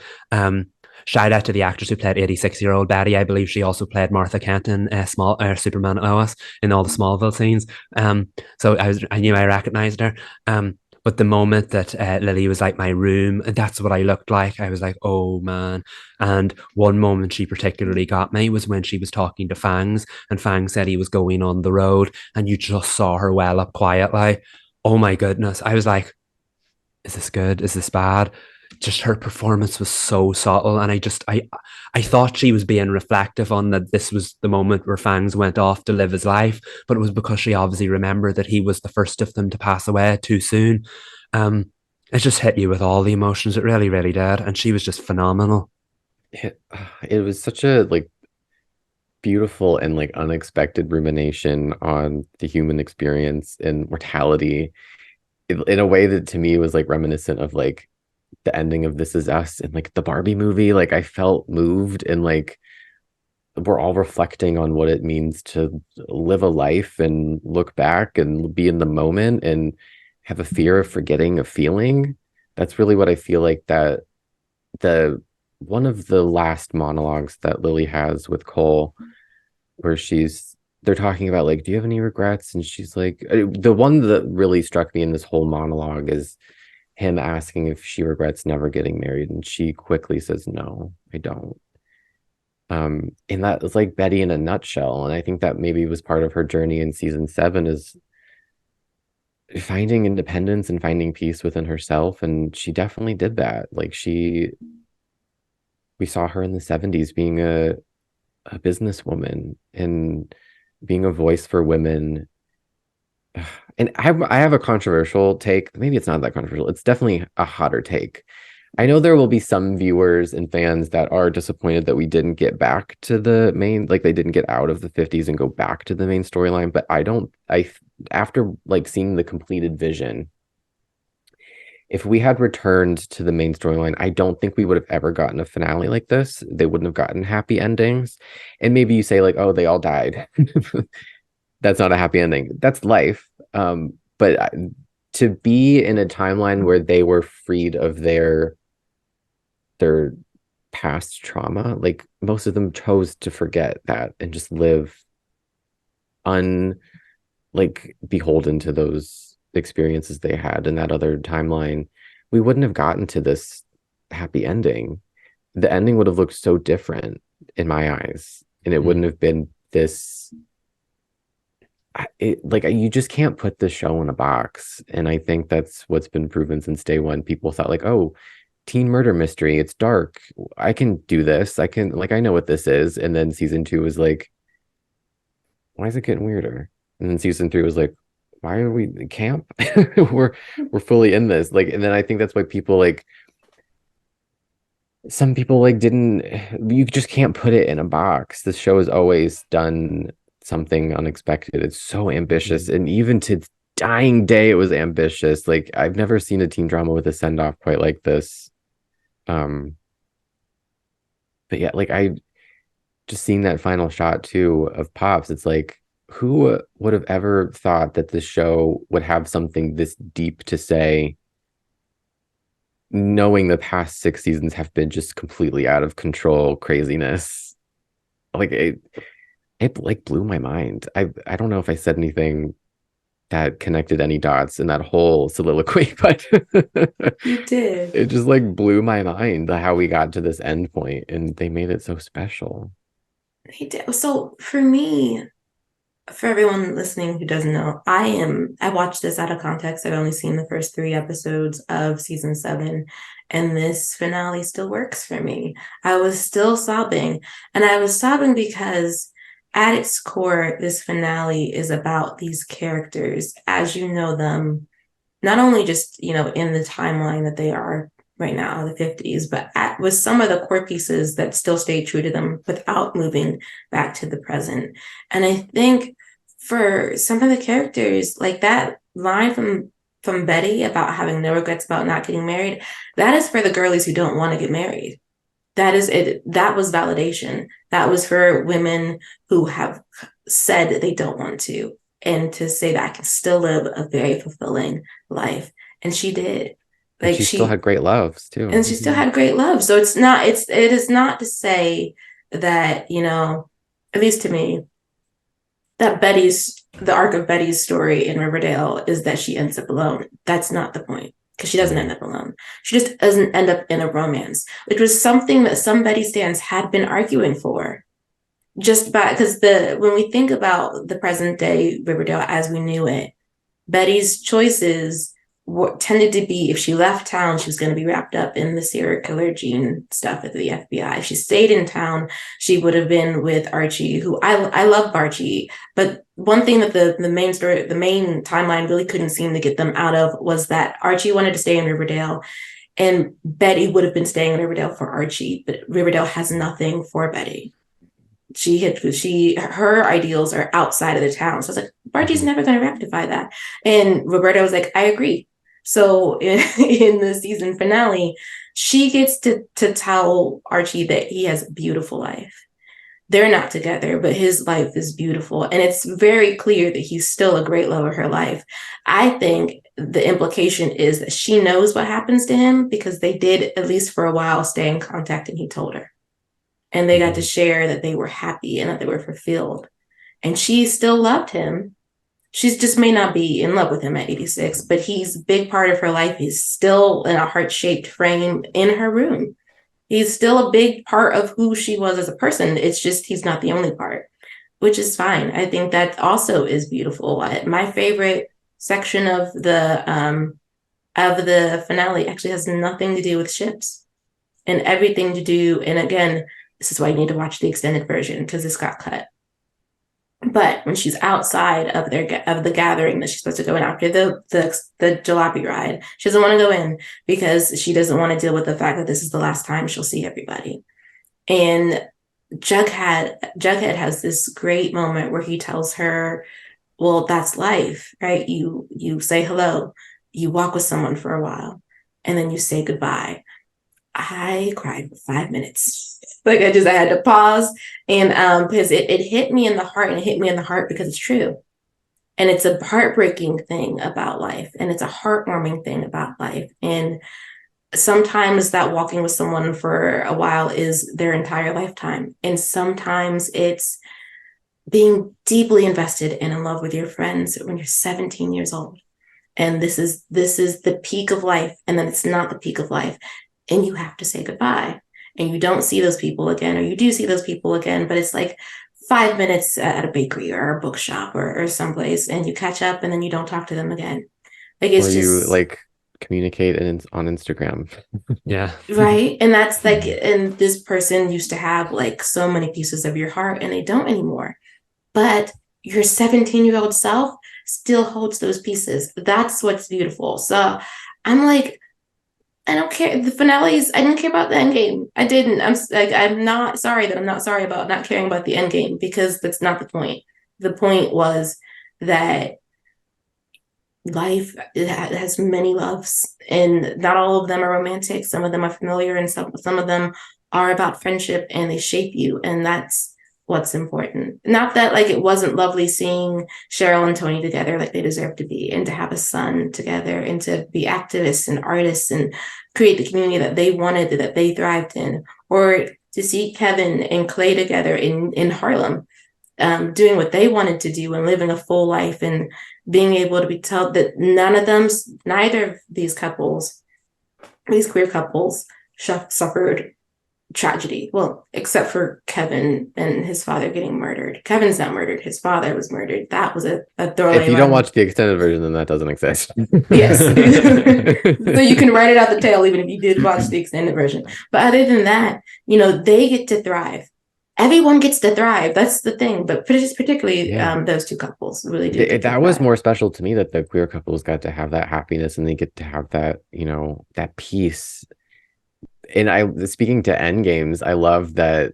Shout out to the actress who played 86-year-old Betty. I believe she also played Martha Kent in Superman Lois in all the Smallville scenes. So I knew I recognized her. But the moment that Lily was like, my room, and that's what I looked like, I was like, oh man. And one moment she particularly got me was when she was talking to Fangs, and Fangs said he was going on the road, and you just saw her well up quietly. Oh my goodness. I was like, is this good? Is this bad? Just her performance was so subtle, and I thought she was being reflective on that this was the moment where Fangs went off to live his life, but it was because she obviously remembered that he was the first of them to pass away too soon. Um, it just hit you with all the emotions. It really, really did, and she was just phenomenal. It was such a like beautiful and like unexpected rumination on the human experience and mortality in a way that to me was like reminiscent of like the ending of This Is Us and like the Barbie movie. Like I felt moved, and like we're all reflecting on what it means to live a life and look back and be in the moment and have a fear of forgetting a feeling. That's really what I feel like that the one of the last monologues that Lily has with Cole, where they're talking about like, do you have any regrets? And she's like, the one that really struck me in this whole monologue is him asking if she regrets never getting married, and she quickly says, no, I don't. And that was like Betty in a nutshell. And I think that maybe was part of her journey in season 7 is finding independence and finding peace within herself. And she definitely did that. Like we saw her in the 70s being a businesswoman and being a voice for women. And I have a controversial take. Maybe it's not that controversial. It's definitely a hotter take. I know there will be some viewers and fans that are disappointed that we didn't get back to the main, like they didn't get out of the 50s and go back to the main storyline. But after like seeing the completed vision, if we had returned to the main storyline, I don't think we would have ever gotten a finale like this. They wouldn't have gotten happy endings. And maybe you say like, oh, they all died. That's not a happy ending. That's life. But to be in a timeline where they were freed of their past trauma, like most of them chose to forget that and just live like beholden to those experiences they had in that other timeline, we wouldn't have gotten to this happy ending. The ending would have looked so different in my eyes, and it wouldn't have been this like you just can't put this show in a box. And I think that's what's been proven since day one. People thought like, oh, teen murder mystery, it's dark, I can do this, I can, like, I know what this is. And then season 2 was like, why is it getting weirder? And then season 3 was like, why are we camp? we're fully in this, like. And then I think that's why people like, some people like didn't, you just can't put it in a box. This show has always done something unexpected. It's so ambitious, and even to dying day it was ambitious. Like I've never seen a teen drama with a send-off quite like this. But yeah, like I just seen that final shot too of Pops. It's like, who would have ever thought that this show would have something this deep to say, knowing the past 6 seasons have been just completely out of control craziness. Like it like blew my mind. I don't know if I said anything that connected any dots in that whole soliloquy, but You did. it just like blew my mind how we got to this end point, and they made it so special. He did. So for me, for everyone listening who doesn't know, I watched this out of context. I've only seen the first 3 episodes of season 7, and this finale still works for me. I was still sobbing, and I was sobbing because at its core, this finale is about these characters as you know them, not only just, you know, in the timeline that they are right now, the 50s, but with some of the core pieces that still stay true to them without moving back to the present. And I think for some of the characters, like that line from Betty about having no regrets about not getting married, that is for the girlies who don't want to get married. That is it. That was validation. That was for women who have said that they don't want to, and to say that I can still live a very fulfilling life. And she did. And she still had great loves too. And she still had great love. So it is not to say that, you know, at least to me, that Betty's the arc of Betty's story in Riverdale is that she ends up alone. That's not the point, because she doesn't end up alone. She just doesn't end up in a romance, which was something that some Betty stans had been arguing for. Just by, because when we think about the present day Riverdale as we knew it, Betty's choices tended to be, if she left town, she was going to be wrapped up in the serial killer gene stuff at the FBI. If she stayed in town, she would have been with Archie, who I love Archie, but one thing that the main story, the main timeline really couldn't seem to get them out of was that Archie wanted to stay in Riverdale, and Betty would have been staying in Riverdale for Archie, but Riverdale has nothing for Betty. Her ideals are outside of the town. So I was like, Archie's never going to rectify that. And Roberto was like, I agree. So in the season finale, she gets to tell Archie that he has a beautiful life. They're not together, but his life is beautiful. And it's very clear that he's still a great love of her life. I think the implication is that she knows what happens to him because they did, at least for a while, stay in contact, and he told her. And they got to share that they were happy and that they were fulfilled. And she still loved him. She just may not be in love with him at 86, but he's a big part of her life. He's still in a heart-shaped frame in her room. He's still a big part of who she was as a person. It's just he's not the only part, which is fine. I think that also is beautiful. My favorite section of the finale actually has nothing to do with ships and everything to do. And again, this is why you need to watch the extended version, because this got cut. But when she's outside of the gathering that she's supposed to go in after the jalopy ride, she doesn't want to go in because she doesn't want to deal with the fact that this is the last time she'll see everybody. And Jughead has this great moment where he tells her, well, that's life, right? You say hello, you walk with someone for a while, and then you say goodbye. I cried for 5 minutes. Like I had to pause, and because it hit me in the heart, and it hit me in the heart because it's true. And it's a heartbreaking thing about life, and it's a heartwarming thing about life. And sometimes that walking with someone for a while is their entire lifetime. And sometimes it's being deeply invested and in love with your friends when you're 17 years old. And this is the peak of life, and then it's not the peak of life. And you have to say goodbye, and you don't see those people again, or you do see those people again, but it's like 5 minutes at a bakery or a bookshop or someplace, and you catch up, and then you don't talk to them again. Like it's you like communicate on Instagram. Yeah. Right. And that's like, and this person used to have like so many pieces of your heart, and they don't anymore. But your 17-year-old self still holds those pieces. That's what's beautiful. So I'm like, I don't care. The finales, I didn't care about the end game. I didn't. I'm not sorry that I'm not sorry about not caring about the end game, because that's not the point. The point was that life has many loves, and not all of them are romantic. Some of them are familiar, and some of them are about friendship, and they shape you. And that's what's important. Not that like it wasn't lovely seeing Cheryl and Tony together like they deserve to be, and to have a son together, and to be activists and artists and create the community that they wanted, that they thrived in, or to see Kevin and Clay together in Harlem, doing what they wanted to do and living a full life, and being able to be told that neither of these couples, these queer couples, suffered tragedy. Well, except for Kevin and his father getting murdered. Kevin's not murdered. His father was murdered. That was a throwaway. If you don't watch the extended version, then that doesn't exist. Yes. So you can write it out the tail even if you did watch the extended version. But other than that, they get to thrive. Everyone gets to thrive. That's the thing. But particularly those two couples really do. That was more special to me, that the queer couples got to have that happiness, and they get to have that, that peace. And speaking to end games, I love that.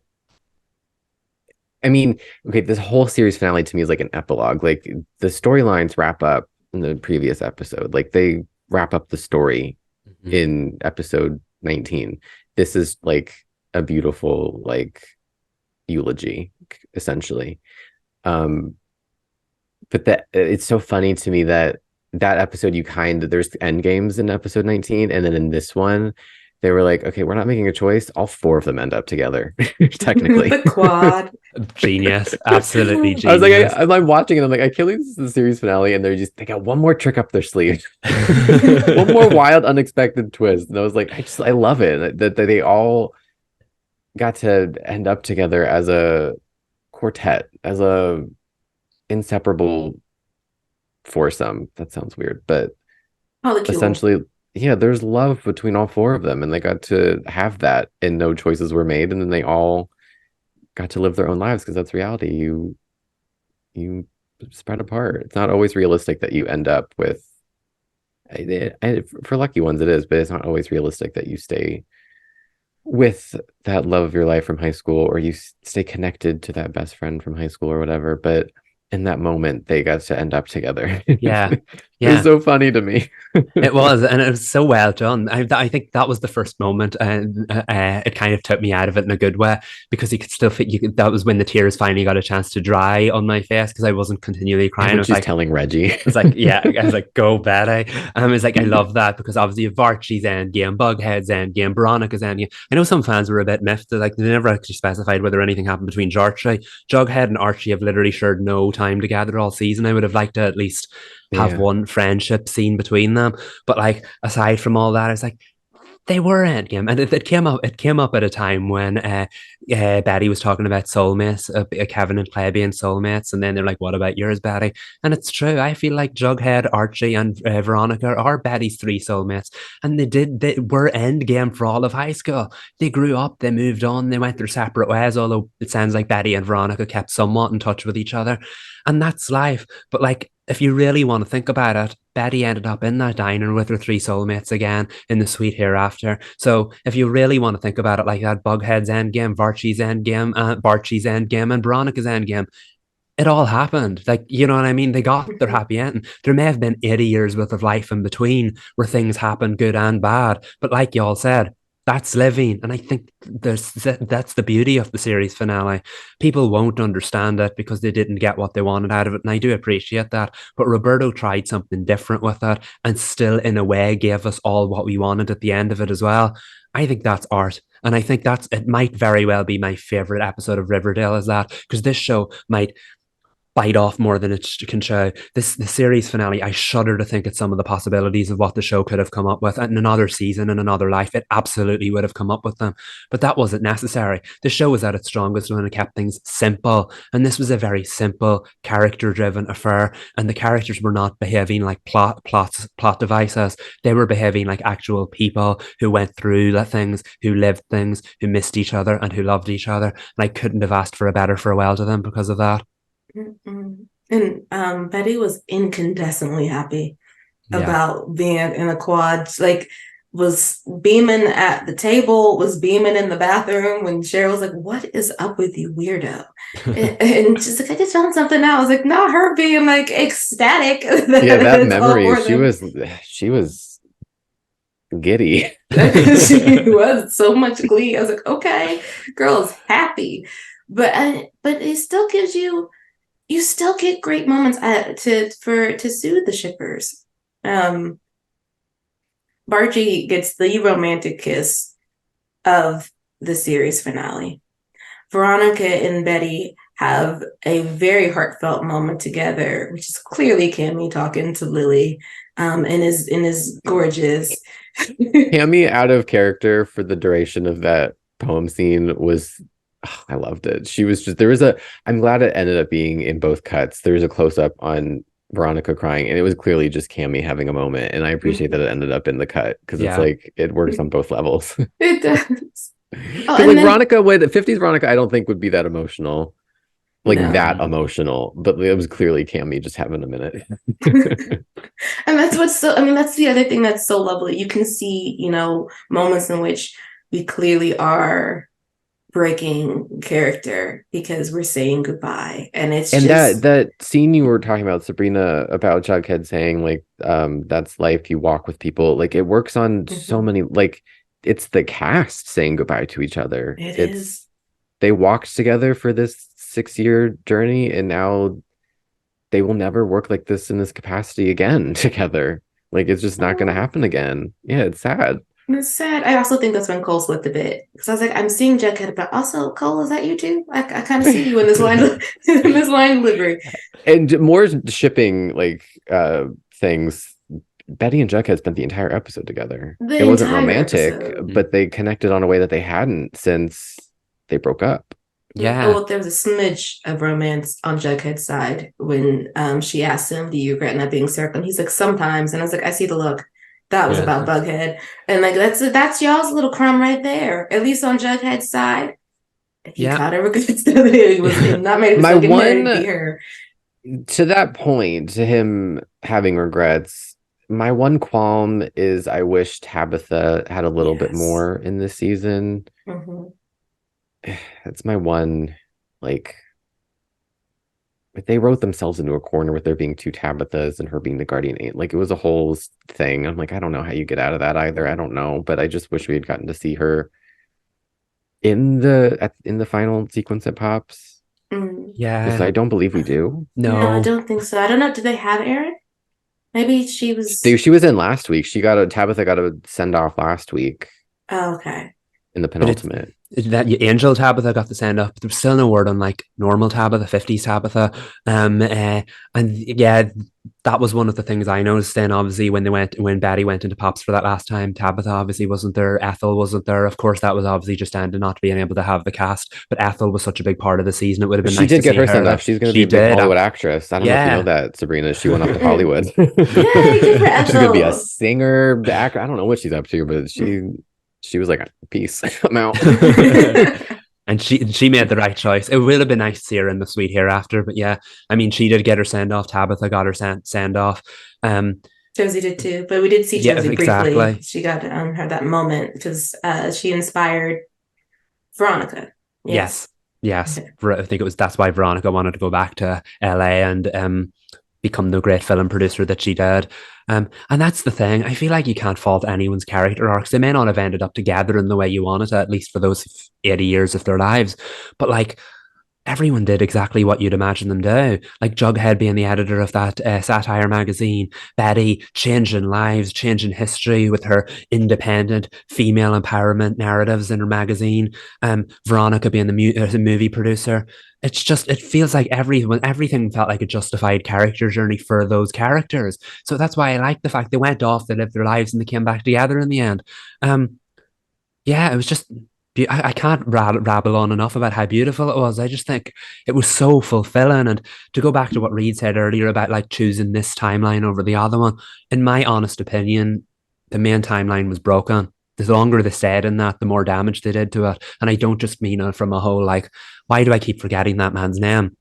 I mean, okay, this whole series finale to me is like an epilogue. Like the storylines wrap up in the previous episode. Like they wrap up the story in episode 19. This is like a beautiful like eulogy, essentially. But that it's so funny to me that episode there's end games in episode 19, and then in this one, they were like, okay, we're not making a choice. All four of them end up together, technically. The quad. Genius. Absolutely I was like, genius. I'm watching it. I'm like, I can't believe this is the series finale, and they got one more trick up their sleeve, one more wild, unexpected twist. And I was like, I love it that they all got to end up together as a quartet, as a inseparable foursome. That sounds weird, but Polycule. essentially, yeah, there's love between all four of them, and they got to have that, and no choices were made, and then they all got to live their own lives because that's reality. You spread apart. It's not always realistic that you end up with. For lucky ones, it is, but it's not always realistic that you stay with that love of your life from high school, or you stay connected to that best friend from high school or whatever. But in that moment, they got to end up together. Yeah. It was so funny to me. It was, and it was so well done. I think that was the first moment, and it kind of took me out of it in a good way, because you could still fit. That was when the tears finally got a chance to dry on my face, because I wasn't continually crying. And I was she's like, telling Reggie, I was like, yeah, I was like, go Betty. I was like, I love that, because obviously Varchie's endgame, Bughead's endgame, Veronica's endgame. I know some fans were a bit miffed that, like, they never actually specified whether anything happened between Jughead and Archie have literally shared no time together all season. I would have liked to at least have one friendship scene between them. But like, aside from all that, it's like they were endgame, and it came up. It came up at a time when Betty was talking about soulmates, Kevin and Clay being soulmates, and then they're like, "What about yours, Betty?" And it's true. I feel like Jughead, Archie, and Veronica are Betty's three soulmates, and they were endgame for all of high school. They grew up, they moved on, they went their separate ways. Although it sounds like Betty and Veronica kept somewhat in touch with each other, and that's life. But like, if you really want to think about it, Betty ended up in that diner with her three soulmates again in the sweet hereafter. So if you really want to think about it like that, Bughead's endgame, Varchie's endgame, Barchie's endgame, and Veronica's endgame, it all happened. Like, you know what I mean? They got their happy ending. There may have been 80 years worth of life in between where things happen, good and bad. But like y'all said, that's living. And I think that's the beauty of the series finale. People won't understand it because they didn't get what they wanted out of it. And I do appreciate that. But Roberto tried something different with it, and still, in a way, gave us all what we wanted at the end of it as well. I think that's art. And I think it might very well be my favorite episode of Riverdale, is that, because this show might bite off more than it can chew. The series finale, I shudder to think at some of the possibilities of what the show could have come up with. And in another season, in another life, it absolutely would have come up with them. But that wasn't necessary. The show was at its strongest when it kept things simple. And this was a very simple, character-driven affair. And the characters were not behaving like plot devices. They were behaving like actual people who went through things, who lived things, who missed each other, and who loved each other. And I couldn't have asked for a better farewell to them because of that. And Betty was incandescently happy about being in a quad. Like, was beaming at the table, was beaming in the bathroom when Cheryl was like, "What is up with you, weirdo?" and she's like, "I just found something out." I was like, not her being like ecstatic. That memory, she was giddy. She was so much glee. I was like, okay, girl's happy. But it still gives you still get great moments to soothe the shippers. Bargy gets the romantic kiss of the series finale. Veronica and Betty have a very heartfelt moment together, which is clearly Cammy talking to Lily, and is gorgeous. Cammy out of character for the duration of that poem scene was. I loved it. She was just, I'm glad it ended up being in both cuts. There was a close up on Veronica crying, and it was clearly just Cammy having a moment. And I appreciate that it ended up in the cut, because it's like, it works on both levels. It does. Veronica 50s Veronica, I don't think would be that emotional. That emotional, but it was clearly Cammy just having a minute. And that's that's the other thing that's so lovely. You can see, moments in which we clearly are breaking character because we're saying goodbye, and that scene you were talking about, Sabrina, about Jughead saying that's life, you walk with people, it works on so many, it's the cast saying goodbye to each other. They walked together for this 6-year journey, and now they will never work like this in this capacity again together. It's just not going to happen again. Yeah, it's sad. It's sad. I also think that's when Cole slipped a bit because I was like, I'm seeing Jughead, but also Cole, is that you too? I kind of see you in this line, in this line delivery. And more shipping like things. Betty and Jughead spent the entire episode together. The It wasn't entire romantic, episode. but they connected on a way that they hadn't since they broke up. Yeah. Well, there was a smidge of romance on Jughead's side when she asked him, "Do you regret not being circled?" And he's like, "Sometimes." And I was like, "I see the look." That was Yeah. about Bughead, and like that's y'all's little crumb right there. At least on Jughead's side, he Yeah. caught her regrets that he was not made My himself get married one- to be her. To that point, to him having regrets, my one qualm is I wish Tabitha had a little bit Yes. more in this season. Mhm. That's my one, like, they wrote themselves into a corner with there being two Tabithas and her being the guardian angel. Like, it was a whole thing. I'm like, I don't know how you get out of that either. I don't know, but I just wish we had gotten to see her in the final sequence at Pops. Mm. Because Yeah. I don't believe we do. No, I No. don't think so. I don't know. Do they have Aaron? Maybe she was. She was in last week. Tabitha got a send off last week Oh, okay. in the But it's- penultimate. That Angel Tabitha got the send up, but there was still no word on like normal Tabitha, 50s Tabitha. And yeah, that was one of the things I noticed. Then obviously when Betty went into Pops for that last time, Tabitha obviously wasn't there, Ethel wasn't there. Of course, that was obviously just down to not being able to have the cast. But Ethel was such a big part of the season. It would have been She nice did to get see her send like, off. She's going to she be a big did. Hollywood actress. I don't know if you know Yeah. that, Sabrina. She went off to Hollywood. Yay, good for She's going to be a Ethel. singer, actor. I don't know what she's up to, but she was like, peace, I'm out. And she made the right choice. It would have been nice to see her in the Sweet Hereafter, but yeah, I mean, she did get her send off. Tabitha got her send off. Josie did too, but we did see Yeah, Josie exactly. briefly. She got had that moment because she inspired Veronica. Yes. Okay. I think that's why Veronica wanted to go back to LA and become the great film producer that she did. And that's the thing. I feel like you can't fault anyone's character arcs. They may not have ended up together in the way you wanted, at least for those 80 years of their lives. But like, everyone did exactly what you'd imagine them do. Like Jughead being the editor of that satire magazine, Betty changing lives, changing history with her independent female empowerment narratives in her magazine. Veronica being the movie producer. It's just, it feels like everything felt like a justified character journey for those characters. So that's why I like the fact they went off, they lived their lives, and they came back together in the end. Yeah, it was just, I can't rabble on enough about how beautiful it was. I just think it was so fulfilling. And to go back to what Reed said earlier about like choosing this timeline over the other one, in my honest opinion, the main timeline was broken. The longer they stayed in that, the more damage they did to it. And I don't just mean it from a whole like, why do I keep forgetting that man's name?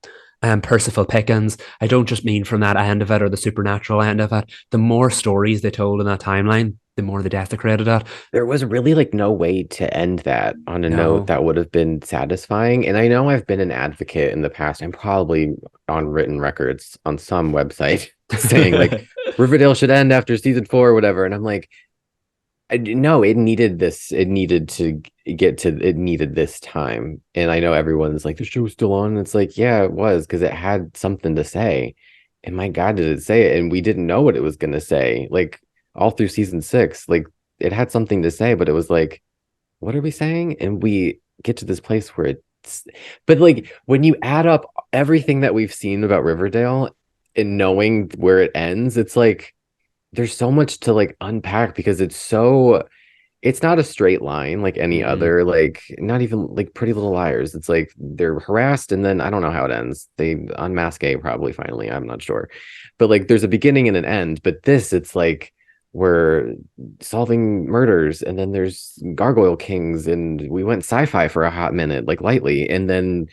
Percival Pickens. I don't just mean from that end of it or the supernatural end of it. The more stories they told in that timeline, the more they desecrated it. There was really like no way to end that on a No. note that would have been satisfying. And I know I've been an advocate in the past. I'm probably on written records on some website saying like Riverdale should end after season 4 or whatever. And I'm like, no, it needed this. It needed this time. And I know everyone's like, the show's still on. And it's like, yeah, it was, because it had something to say. And my God, did it say it? And we didn't know what it was going to say. Like, all through season 6, like it had something to say, but it was like, what are we saying? And we get to this place where but like when you add up everything that we've seen about Riverdale and knowing where it ends, it's like there's so much to like unpack, because it's not a straight line like any other, like not even like Pretty Little Liars. It's like they're harassed and then I don't know how it ends. They unmask A probably finally, I'm not sure. But like there's a beginning and an end. But this, it's like we're solving murders and then there's gargoyle kings and we went sci-fi for a hot minute, like lightly, and then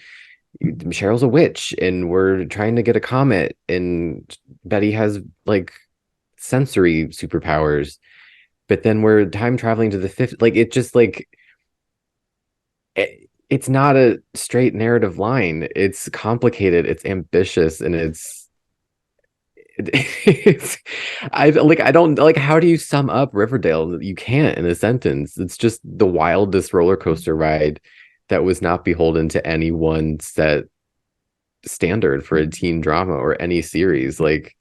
Cheryl's a witch and we're trying to get a comet and Betty has like sensory superpowers, but then we're time traveling to the 50s. Like it just like it's not a straight narrative line. It's complicated, it's ambitious, and I don't like, how do you sum up Riverdale? You can't in a sentence. It's just the wildest roller coaster ride that was not beholden to any one set standard for a teen drama or any series. Like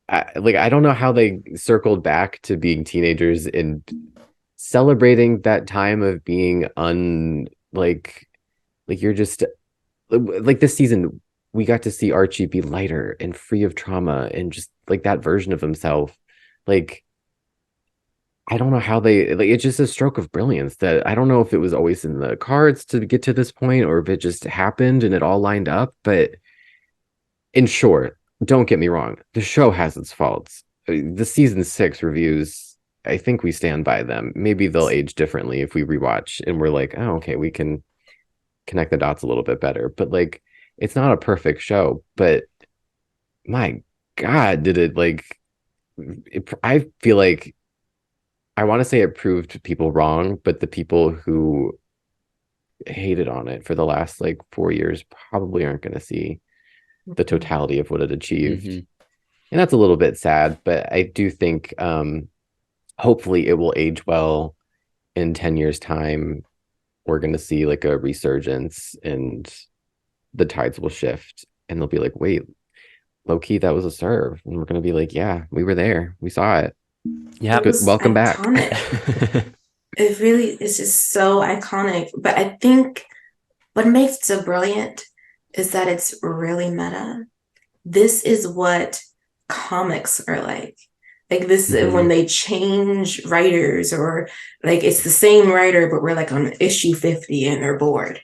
I don't know how they circled back to being teenagers in celebrating that time of being like you're just like this season we got to see Archie be lighter and free of trauma and just like that version of himself. Like I don't know how they like it's just a stroke of brilliance that I don't know if it was always in the cards to get to this point or if it just happened and it all lined up. But in short, don't get me wrong, the show has its faults. The season 6 reviews, I think we stand by them. Maybe they'll age differently if we rewatch and we're like, oh, okay, we can connect the dots a little bit better. But like, it's not a perfect show. But my God, did it like? I feel like I want to say it proved people wrong, but the people who hated on it for the last like 4 years probably aren't going to see the totality of what it achieved. And that's a little bit sad, but I do think hopefully it will age well. In 10 years time we're going to see like a resurgence and the tides will shift and they'll be like, wait, low key, that was a serve. And we're going to be like, yeah, we were there, we saw it. Yeah, It was welcome iconic. back. It really is just so iconic. But I think what makes it so brilliant is that it's really meta. This is what comics are like. Like this is when they change writers or like it's the same writer, but we're like on issue 50 and they're bored.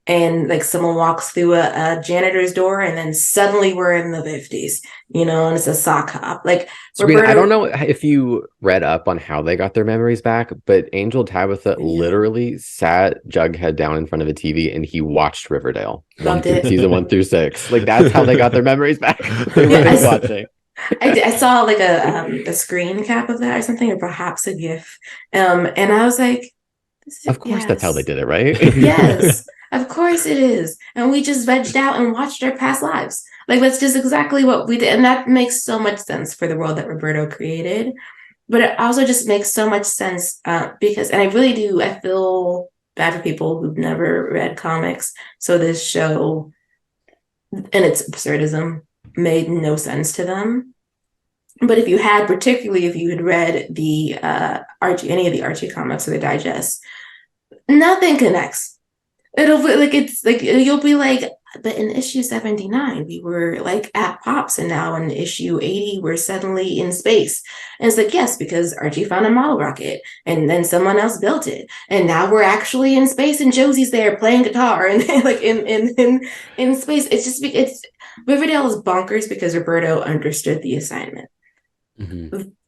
And like someone walks through a janitor's door and then suddenly we're in the 50s, you know, and it's a sock hop. Like Sabrina, I don't know if you read up on how they got their memories back, but Angel Tabitha literally sat Jughead down in front of a TV and he watched Riverdale season 1 through 6. Like that's how they got their memories back. They were watching. I saw like a screen cap of that or something, or perhaps a GIF. And I was like, of course, that's how they did it, right? Yes. Of course it is. And we just vegged out and watched our past lives. Like, that's just exactly what we did. And that makes so much sense for the world that Roberto created. But it also just makes so much sense because, and I really do, I feel bad for people who've never read comics. So this show and its absurdism made no sense to them. But if you had, particularly if you had read the Archie, any of the Archie comics or the digest, nothing connects. It'll be like, it's like, you'll be like, but in issue 79, we were like at Pops, and now in issue 80, we're suddenly in space. And it's like, yes, because Archie found a model rocket and then someone else built it. And now we're actually in space and Josie's there playing guitar and like in space. It's just, it's Riverdale is bonkers because Roberto understood the assignment.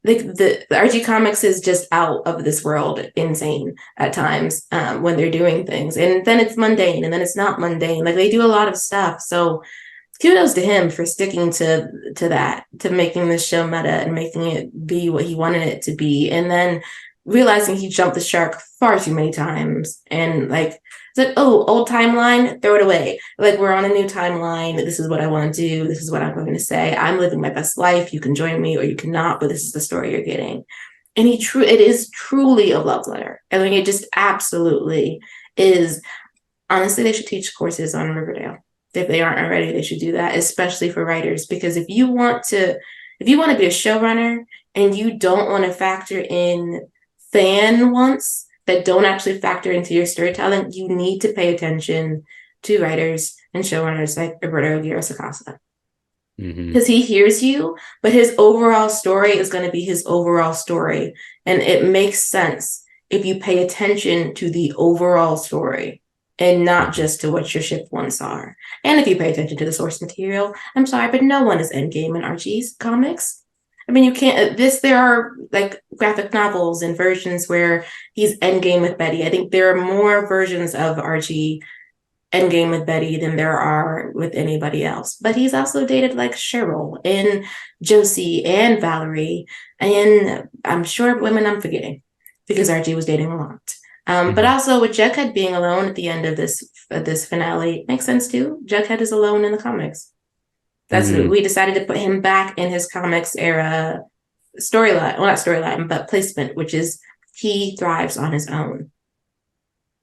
Like the Archie comics is just out of this world insane at times when they're doing things, and then it's mundane and then it's not mundane. Like they do a lot of stuff, so kudos to him for sticking to that, to making this show meta and making it be what he wanted it to be, and then realizing he jumped the shark far too many times. And like it's like, oh, old timeline, throw it away. Like, we're on a new timeline. This is what I want to do. This is what I'm going to say. I'm living my best life. You can join me or you cannot, but this is the story you're getting. And it is truly a love letter. I mean, it just absolutely is. Honestly, they should teach courses on Riverdale. If they aren't already, they should do that, especially for writers. Because if you want to be a showrunner and you don't want to factor in fan wants that don't actually factor into your storytelling, you need to pay attention to writers and showrunners like Roberto Aguirre-Sacasa. Because he hears you, but his overall story is going to be his overall story. And it makes sense if you pay attention to the overall story and not just to what your ship wants are. And if you pay attention to the source material, I'm sorry, but no one is Endgame in Archie's comics. I mean, you can't, there are like graphic novels and versions where he's Endgame with Betty. I think there are more versions of Archie Endgame with Betty than there are with anybody else. But he's also dated like Cheryl and Josie and Valerie. And I'm sure women I'm forgetting because Archie was dating a lot. But also with Jughead being alone at the end of this finale makes sense too. Jughead is alone in the comics. That's we decided to put him back in his comics era storyline. Well, not storyline, but placement, which is he thrives on his own.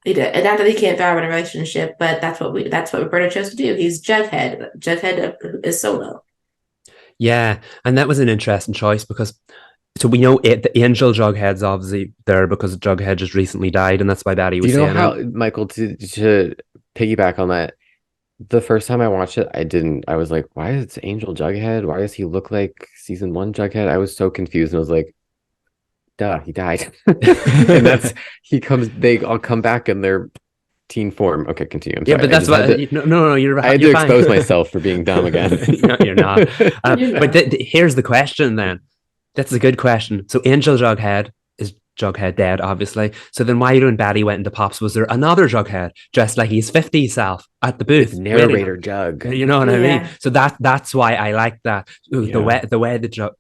Not that he can't thrive in a relationship, but that's what Roberto chose to do. He's Jughead. Jughead is solo. Yeah, and that was an interesting choice because So we know it. The angel Jughead's obviously there because Jughead just recently died, and that's why Betty Do was you know saying how, it. Michael, to piggyback on that? The first time I watched it, I was like, why is it Angel Jughead? Why does he look like season one Jughead? I was so confused and I was like, duh, he died. And they all come back in their teen form. Okay, continue. I'm Yeah, sorry. but that's what. No, no, I had you're to fine. expose myself for being dumb again. No, you're not. You know. But here's the question then. That's a good question. So Angel Jughead is Jughead dead, obviously. So then why when Betty went into Pops, was there another Jughead dressed like he's 50 self at the It's booth? narrator Jug. You know what I mean? Yeah. So that's why I like that. Yeah. The way the Jug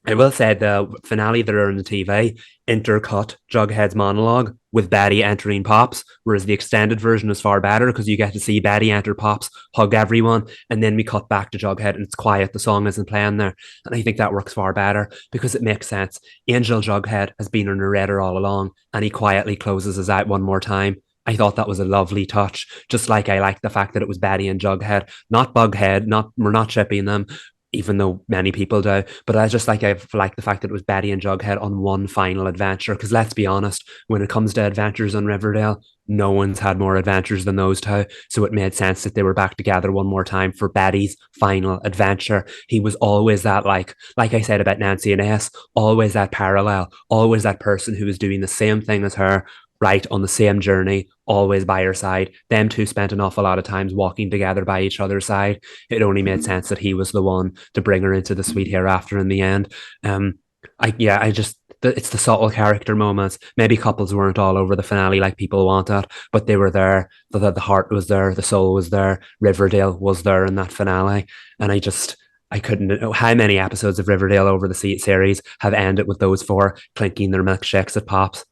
I will say the finale that are on the TV intercut Jughead's monologue with Betty entering Pops, whereas the extended version is far better because you get to see Betty enter Pops, hug everyone, and then we cut back to Jughead and it's quiet. The song isn't playing there. And I think that works far better because it makes sense. Angel Jughead has been a narrator all along and he quietly closes us out one more time. I thought that was a lovely touch, just like I like the fact that it was Betty and Jughead, not Bughead, not we're not shipping them, even though many people do. But I just like the fact that it was Betty and Jughead on one final adventure. Because let's be honest, when it comes to adventures on Riverdale, no one's had more adventures than those two. So it made sense that they were back together one more time for Betty's final adventure. He was always that like I said about Nancy and S, always that parallel, always that person who was doing the same thing as her, right on the same journey, always by her side. Them two spent an awful lot of times walking together by each other's side. It only made sense that he was the one to bring her into the sweet hereafter in the end. I just it's the subtle character moments. Maybe couples weren't all over the finale like people wanted, but they were there. The heart was there, the soul was there. Riverdale was there in that finale, and I couldn't know how many episodes of Riverdale over the series have ended with those four clinking their milkshakes at Pops.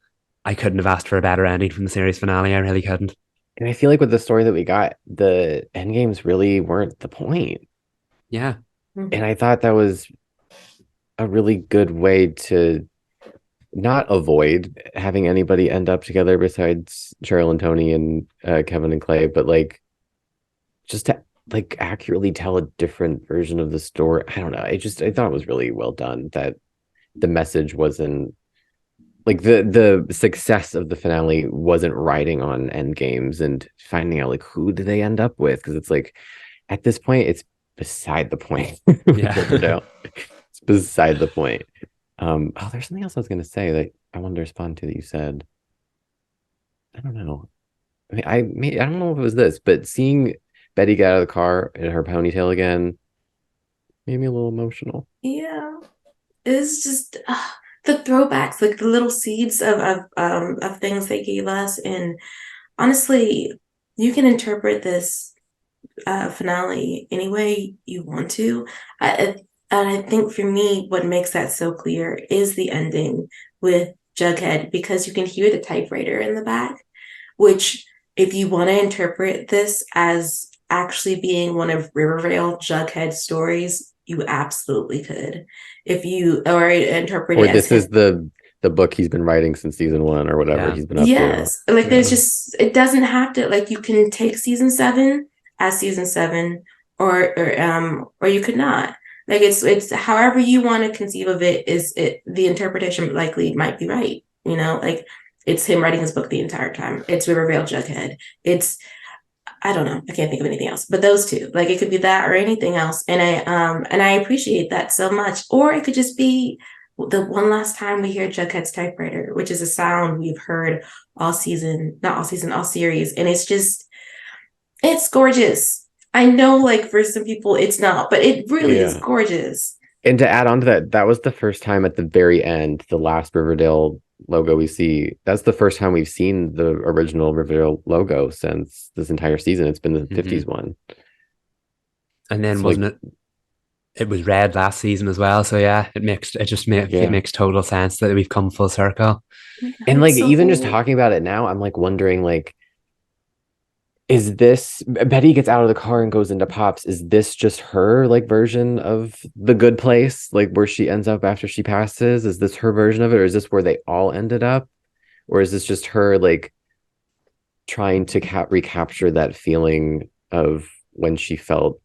I couldn't have asked for a better ending from the series finale. I really couldn't. And I feel like with the story that we got, the end games really weren't the point. Yeah. And I thought that was a really good way to not avoid having anybody end up together besides Cheryl and Tony and Kevin and Clay, but like just to like accurately tell a different version of the story. I don't know. I thought it was really well done that the message wasn't like the success of the finale wasn't riding on end games and finding out like who do they end up with, because it's like at this point it's beside the point. Yeah. It's beside the point. There's something else I was going to say that I wanted to respond to that you said. I don't know. I don't know if it was this, but seeing Betty get out of the car in her ponytail again made me a little emotional. Yeah. It's just the throwbacks, like the little seeds of things they gave us. And honestly, you can interpret this finale any way you want to. And I think for me, what makes that so clear is the ending with Jughead, because you can hear the typewriter in the back, which, if you want to interpret this as actually being one of Riverdale Jughead stories, you absolutely could. If you or interpret Or it as this is the book he's been writing since season one or whatever he's been up to. yes, like there's just, it doesn't have to, like, you can take season 7 as season 7, or you could not. Like it's however you want to conceive of it, is it the interpretation likely might be right. Like it's him writing his book the entire time. It's Riverdale Jughead. It's, I don't know. I can't think of anything else. But those two, like it could be that or anything else. And I appreciate that so much. Or it could just be the one last time we hear Jughead's typewriter, which is a sound we've heard all season, not all season, all series. And it's gorgeous. I know, like, for some people it's not, but it really is gorgeous. And to add on to that, that was the first time at the very end, the last Riverdale logo we see, that's the first time we've seen the original Riverdale logo since this entire season. It's been the 50s one. And then it was red last season as well. So yeah, it makes total sense that we've come full circle. And like, so even cool. Just talking about it now, I'm like wondering, like, is this Betty gets out of the car and goes into Pops? Is this just her like version of the good place, like where she ends up after she passes? Is this her version of it, or is this where they all ended up, or is this just her like trying to recapture that feeling of when she felt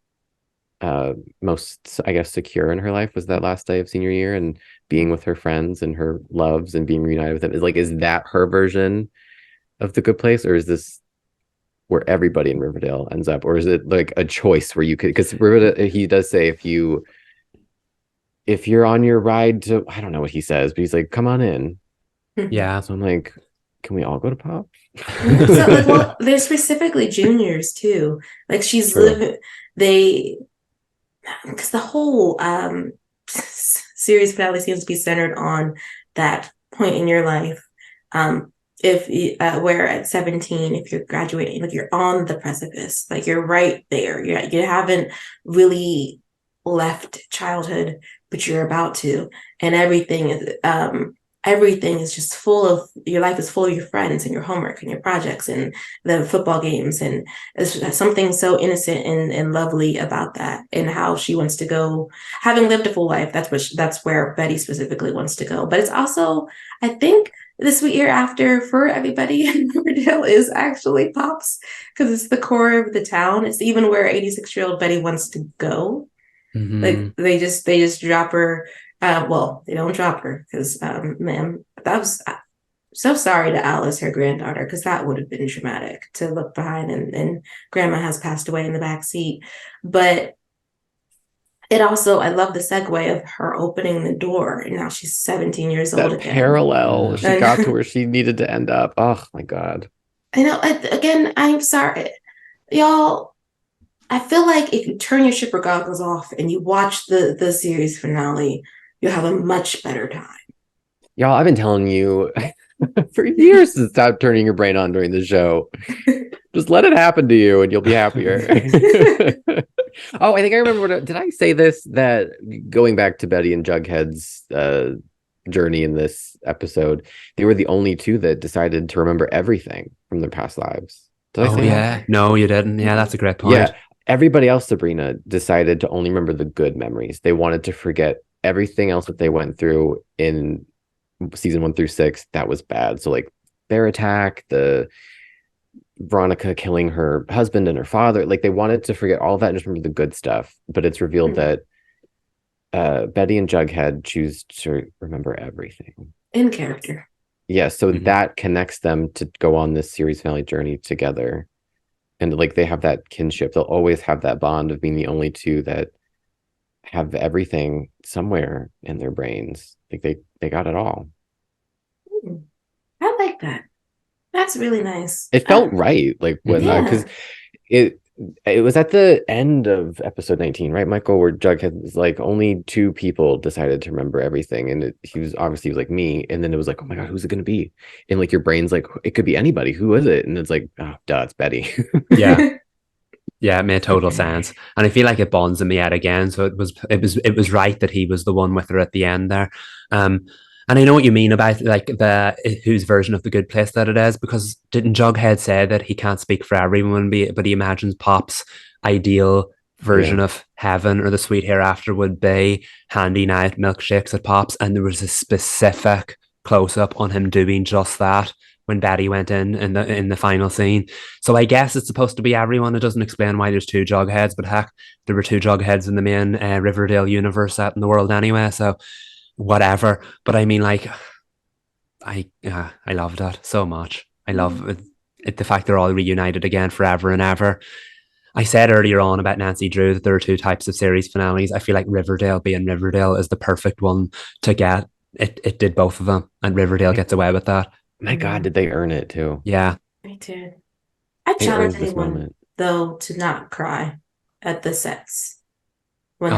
most, I guess, secure in her life was that last day of senior year and being with her friends and her loves and being reunited with them. Is that her version of the good place, or is this where everybody in Riverdale ends up, or is it like a choice where you could, because Riverdale, he does say if you're on your ride to, I don't know what he says, but he's like, come on in. Yeah. So I'm like, can we all go to Pop? So like, well, they're specifically juniors too. Like she's True. living, they, because the whole series finale seems to be centered on that point in your life. If where at 17, if you're graduating, like you're on the precipice, like you're right there. You haven't really left childhood, but you're about to, and everything is just full of, your life is full of your friends and your homework and your projects and the football games, and there's something so innocent and lovely about that, and how she wants to go, having lived a full life. That's where Betty specifically wants to go. But it's also, I think, the sweet year after for everybody in Riverdale is actually Pops, because it's the core of the town. It's even where 86-year-old Betty wants to go. Like they just drop her. Well, they don't drop her because, ma'am, that was so sorry to Alice, her granddaughter, because that would have been traumatic to look behind and grandma has passed away in the back seat. But it also, I love the segue of her opening the door, and now she's 17 years old That again. parallel, she got to where she needed to end up. Oh my God. I know. Again, I'm sorry, y'all. I feel like if you turn your shipper goggles off and you watch the series finale, you'll have a much better time. Y'all, I've been telling you for years to stop turning your brain on during the show. Just let it happen to you and you'll be happier. Oh, I think I remember did I say this? That going back to Betty and Jughead's journey in this episode, they were the only two that decided to remember everything from their past lives. Did I say that? No, you didn't. Yeah, that's a great point. Yeah. Everybody else, Sabrina, decided to only remember the good memories. They wanted to forget everything else that they went through in season 1 through 6 that was bad. So like Bear Attack, the Veronica killing her husband and her father, like they wanted to forget all that and just remember the good stuff. But it's revealed that Betty and Jughead choose to remember everything in character. Yeah, so that connects them to go on this series finale journey together. And like they have that kinship. They'll always have that bond of being the only two that have everything somewhere in their brains. Like they got it all. I like that. That's really nice. It felt right, like when because it was at the end of episode 19, right, Michael, where Jughead was like, only 2 people decided to remember everything, and he was like me, and then it was like, oh my God, who's it gonna be? And like your brain's like, it could be anybody. Who is it? And it's like, oh, duh, it's Betty. Yeah, it made total sense, and I feel like it bonds him yet again. So it was right that he was the one with her at the end there. And I know what you mean about like whose version of the good place that it is, because didn't Jughead say that he can't speak for everyone, but he imagines Pop's ideal version of heaven or the sweet hereafter would be handing out milkshakes at Pop's, and there was a specific close up on him doing just that when Betty went in the final scene. So I guess it's supposed to be everyone. It doesn't explain why there's 2 Jugheads, but heck, there were 2 Jugheads in the main Riverdale universe set in the world anyway. So whatever. But I mean, like, I loved it so much. I love it, the fact they're all reunited again forever and ever. I said earlier on about Nancy Drew that there are 2 types of series finales. I feel like Riverdale being Riverdale is the perfect one to get. It did both of them, and Riverdale gets away with that. My God, did they earn it too? Yeah. Me too. I challenge anyone though to not cry at the sets when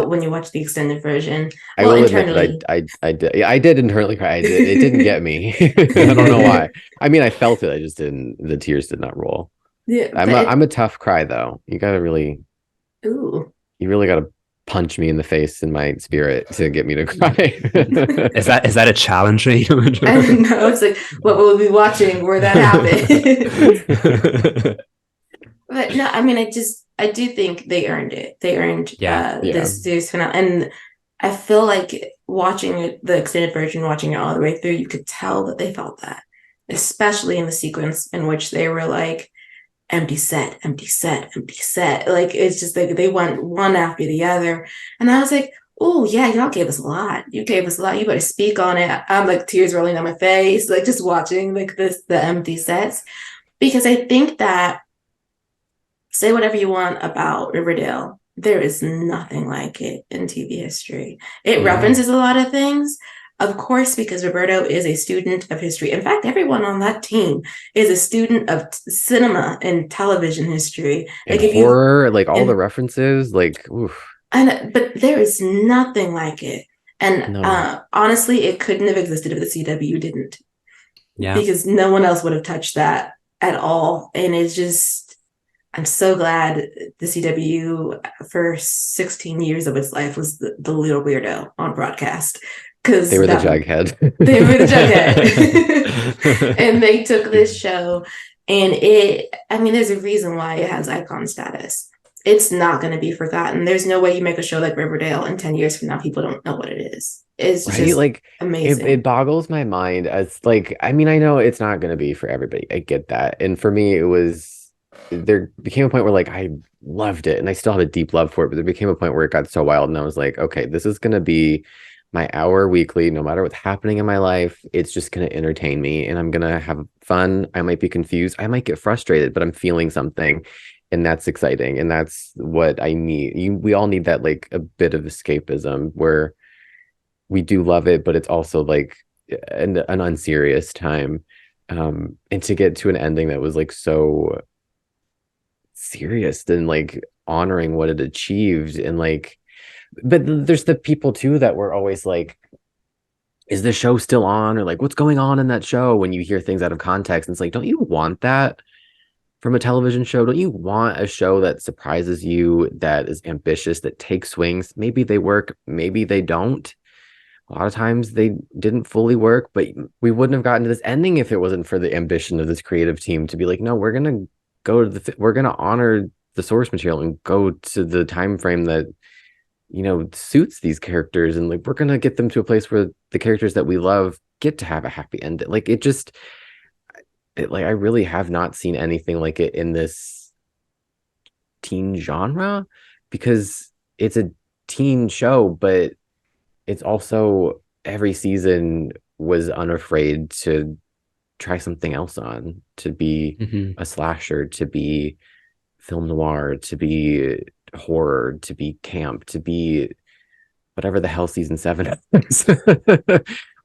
when you watch the extended version. I will admit that I did internally cry. It didn't get me. I don't know why. I mean, I felt it. I just didn't. The tears did not roll. Yeah, I'm a tough cry though. You gotta really. Ooh. You really gotta punch me in the face in my spirit to get me to cry. Is that a challenge? I don't know. It's like what we'll be watching where that happened. But no, I mean, I do think they earned it. They earned this series finale, and I feel like watching the extended version, watching it all the way through, you could tell that they felt that, especially in the sequence in which they were like, empty set, empty set, empty set. Like it's just like they went one after the other. And I was like, oh yeah, y'all gave us a lot. You gave us a lot. You better speak on it. I'm like tears rolling down my face, like just watching like the empty sets. Because I think that say whatever you want about Riverdale, there is nothing like it in TV history. It references a lot of things, of course, because Roberto is a student of history. In fact, everyone on that team is a student of cinema and television history. And like if horror, like all and, the references, like oof. but there is nothing like it. And No. honestly, it couldn't have existed if the CW didn't. Yeah. Because no one else would have touched that at all. And it's just, I'm so glad the CW for 16 years of its life was the little weirdo on broadcast. Because they were the jughead. They were the jughead. And they took this show and there's a reason why it has icon status. It's not going to be forgotten. There's no way you make a show like Riverdale and 10 years from now, people don't know what it is. It's right? just like amazing. It boggles my mind as like, I mean, I know it's not going to be for everybody. I get that. And for me, there became a point where like I loved it and I still have a deep love for it, but there became a point where it got so wild and I was like, okay, this is going to be my hour weekly, no matter what's happening in my life. It's just going to entertain me and I'm going to have fun. I might be confused. I might get frustrated, but I'm feeling something. And that's exciting. And that's what I need. We all need that, like a bit of escapism where we do love it, but it's also like an unserious time. And to get to an ending that was like so serious and like honoring what it achieved. And like, but there's the people too that were always like, is the show still on? Or like, what's going on in that show? When you hear things out of context, and it's like, don't you want that from a television show? Don't you want a show that surprises you, that is ambitious, that takes swings? Maybe they work, maybe they don't. A lot of times they didn't fully work, but we wouldn't have gotten to this ending if it wasn't for the ambition of this creative team to be like, no, we're gonna go to we're gonna honor the source material and go to the time frame that suits these characters, and like we're gonna get them to a place where the characters that we love get to have a happy ending. Like like I really have not seen anything like it in this teen genre, because it's a teen show, but it's also every season was unafraid to try something else on, to be a slasher, to be film noir, to be horror, to be camp, to be whatever the hell season 7 is.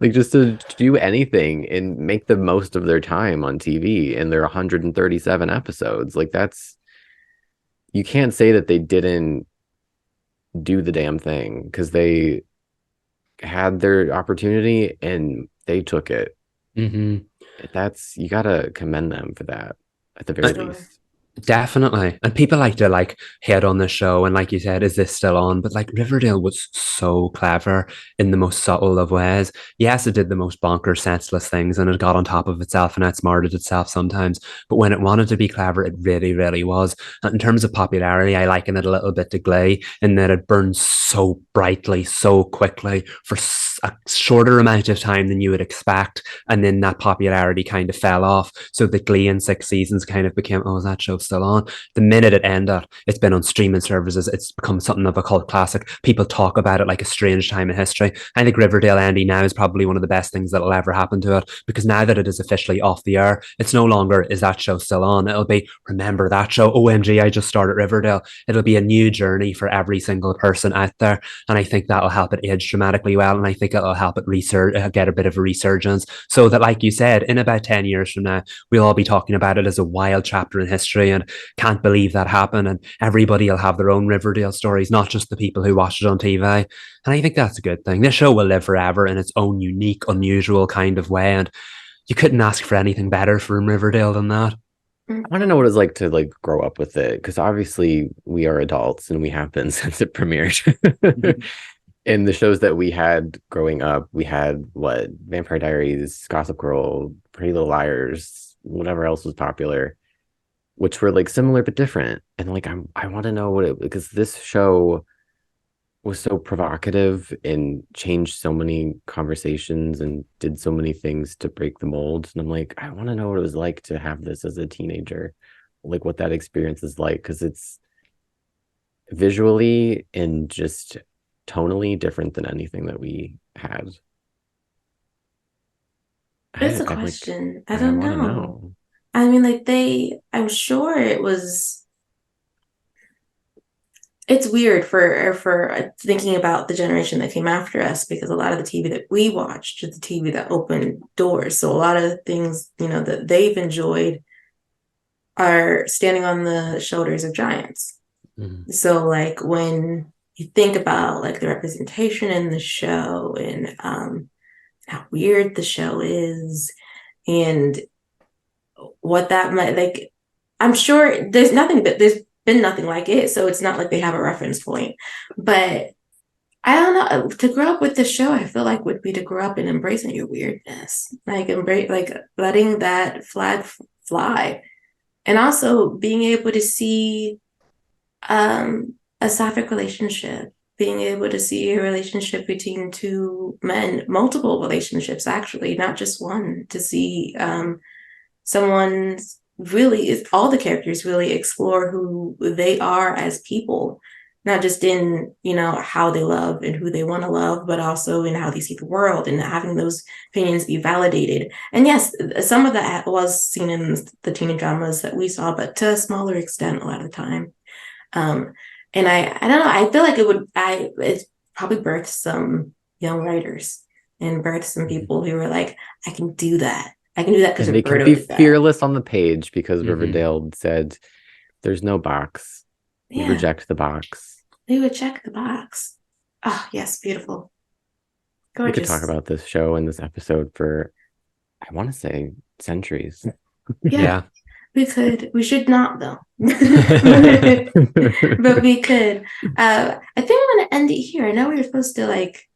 Like just to do anything and make the most of their time on TV and their 137 episodes. Like you can't say that they didn't do the damn thing, because they had their opportunity and they took it. You gotta commend them for that at the very least. Definitely. And people like to like hit on the show and like you said, is this still on? But like Riverdale was so clever in the most subtle of ways. Yes, it did the most bonkers, senseless things and it got on top of itself and outsmarted itself sometimes. But when it wanted to be clever, it really, really was. And in terms of popularity, I liken it a little bit to Glee in that it burns so brightly, so quickly for a shorter amount of time than you would expect. And then that popularity kind of fell off. So the Glee in 6 seasons kind of became, oh, is that show still on? The minute it ended, it's been on streaming services. It's become something of a cult classic. People talk about it like a strange time in history. I think Riverdale ending now is probably one of the best things that'll ever happen to it, because now that it is officially off the air, it's no longer, is that show still on? It'll be, remember that show? OMG, I just started Riverdale. It'll be a new journey for every single person out there. And I think that'll help it age dramatically well. And I think it'll help it get a bit of a resurgence, so that, like you said, in about 10 years from now, we'll all be talking about it as a wild chapter in history and can't believe that happened. And everybody will have their own Riverdale stories, not just the people who watched it on TV. And I think that's a good thing. This show will live forever in its own unique, unusual kind of way. And you couldn't ask for anything better from Riverdale than that. I want to know what it's like to like grow up with it, because obviously we are adults and we have been since it premiered. In the shows that we had growing up, we had what? Vampire Diaries, Gossip Girl, Pretty Little Liars, whatever else was popular, which were like similar but different. And like I want to know because this show was so provocative and changed so many conversations and did so many things to break the mold. And I'm like, I want to know what it was like to have this as a teenager like what that experience is like, because it's visually and just tonally different than anything that we had. It's a I'm like, question. I I don't want to know. know. I mean, like I'm sure it's weird for thinking about the generation that came after us, because a lot of the TV that we watched is the TV that opened doors. So a lot of things, that they've enjoyed are standing on the shoulders of giants. Mhm. So like when you think about like the representation in the show, and how weird the show is, and what that might like, I'm sure there's been nothing like it, so it's not like they have a reference point. But I don't know, to grow up with the show, I feel like would be to grow up and embracing your weirdness, like embrace, like letting that flag fly, and also being able to see a sapphic relationship, being able to see a relationship between two men, multiple relationships actually, not just one, to see someone's really is all the characters really explore who they are as people, not just in how they love and who they want to love, but also in how they see the world, and having those opinions be validated. And yes, some of that was seen in the teen dramas that we saw, but to a smaller extent a lot of the time. And I don't know, I feel like it's probably birthed some young writers and birthed some people who were like, I can do that because And they can Roberto be did that. fearless on the page because Mhm. Riverdale said, "There's no box. We Yeah, reject the box." they would check the box. Oh yes, beautiful, We could gorgeous. talk about this show and this episode for, I want to say, centuries. Yeah, we should not though. But But we could. I think I'm gonna end it here. I know we were supposed to like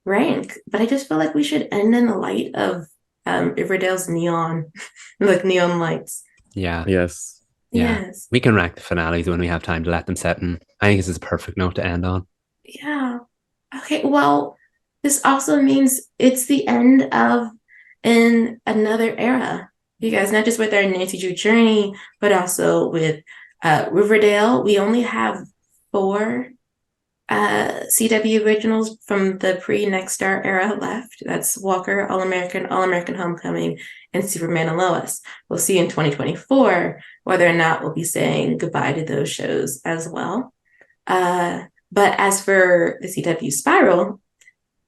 rank, but I just feel like we should end in the light of Riverdale's neon, like neon lights. Yeah. Yes. Yeah. Yes. We can rank the finales when we have time to let them set, and I think this is a perfect note to end on. Yeah. Okay, well, this also means it's the end of another era. You guys, not just with our Nancy Drew journey, but also with Riverdale. We only have 4 CW originals from the pre-Next Star era left. That's Walker, All American Homecoming, and Superman and Lois. We'll see in 2024 whether or not we'll be saying goodbye to those shows as well. But as for the CW Spiral,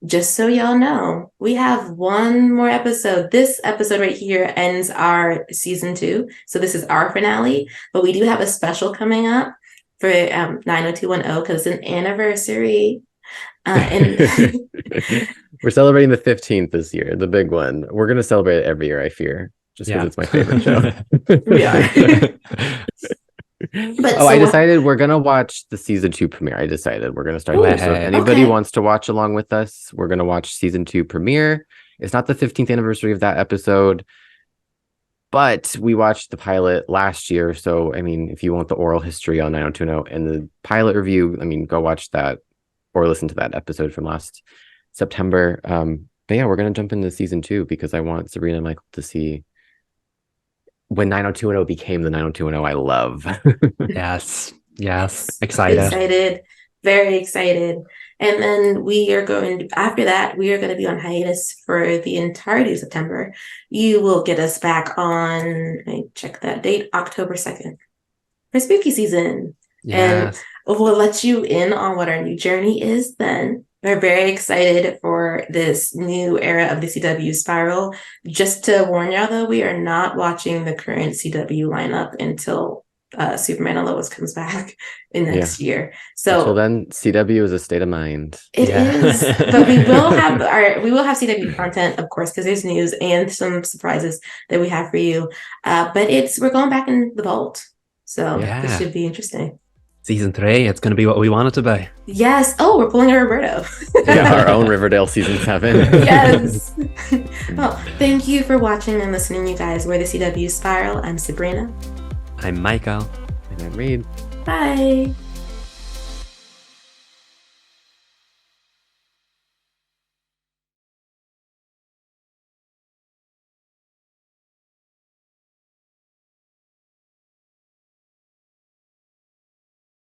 just so y'all know, we have one more episode. This episode right here ends our season 2. So this is our finale, but we do have a special coming up for 90210 because it's an anniversary. And We're celebrating the 15th this year, the big one. We're going to celebrate it every year, I fear, just because it's my favorite show. we are. But I decided we're going to watch the season 2 premiere. I decided we're going to start there. So if anybody wants to watch along with us, we're going to watch season 2 premiere. It's not the 15th anniversary of that episode, but we watched the pilot last year. So, I mean, if you want the oral history on 90210 and the pilot review, I mean, go watch that or listen to that episode from last September. But yeah, we're going to jump into season 2 because I want Sabrina and Michael to see when 90210 became the 90210 I love. Yes. Excited. Very excited. And then after that, we are going to be on hiatus for the entirety of September. You will get us back on, let me check that date, October 2nd for spooky season. Yes. And we'll let you in on what our new journey is then. We're very excited for this new era of the CW Spiral. Just to warn y'all, though, we are not watching the current CW lineup until Superman and Lois comes back in next year. So until then, CW is a state of mind. It is, but we will have CW content, of course, because there's news and some surprises that we have for you. But we're going back in the vault, so this should be interesting. Season 3, it's going to be what we want it to be. Yes. Oh, we're pulling a Roberto. Yeah, our own Riverdale season 7. Yes. Well, thank you for watching and listening, you guys. We're the CW Spiral. I'm Sabrina. I'm Michael. And I'm Reed. Bye.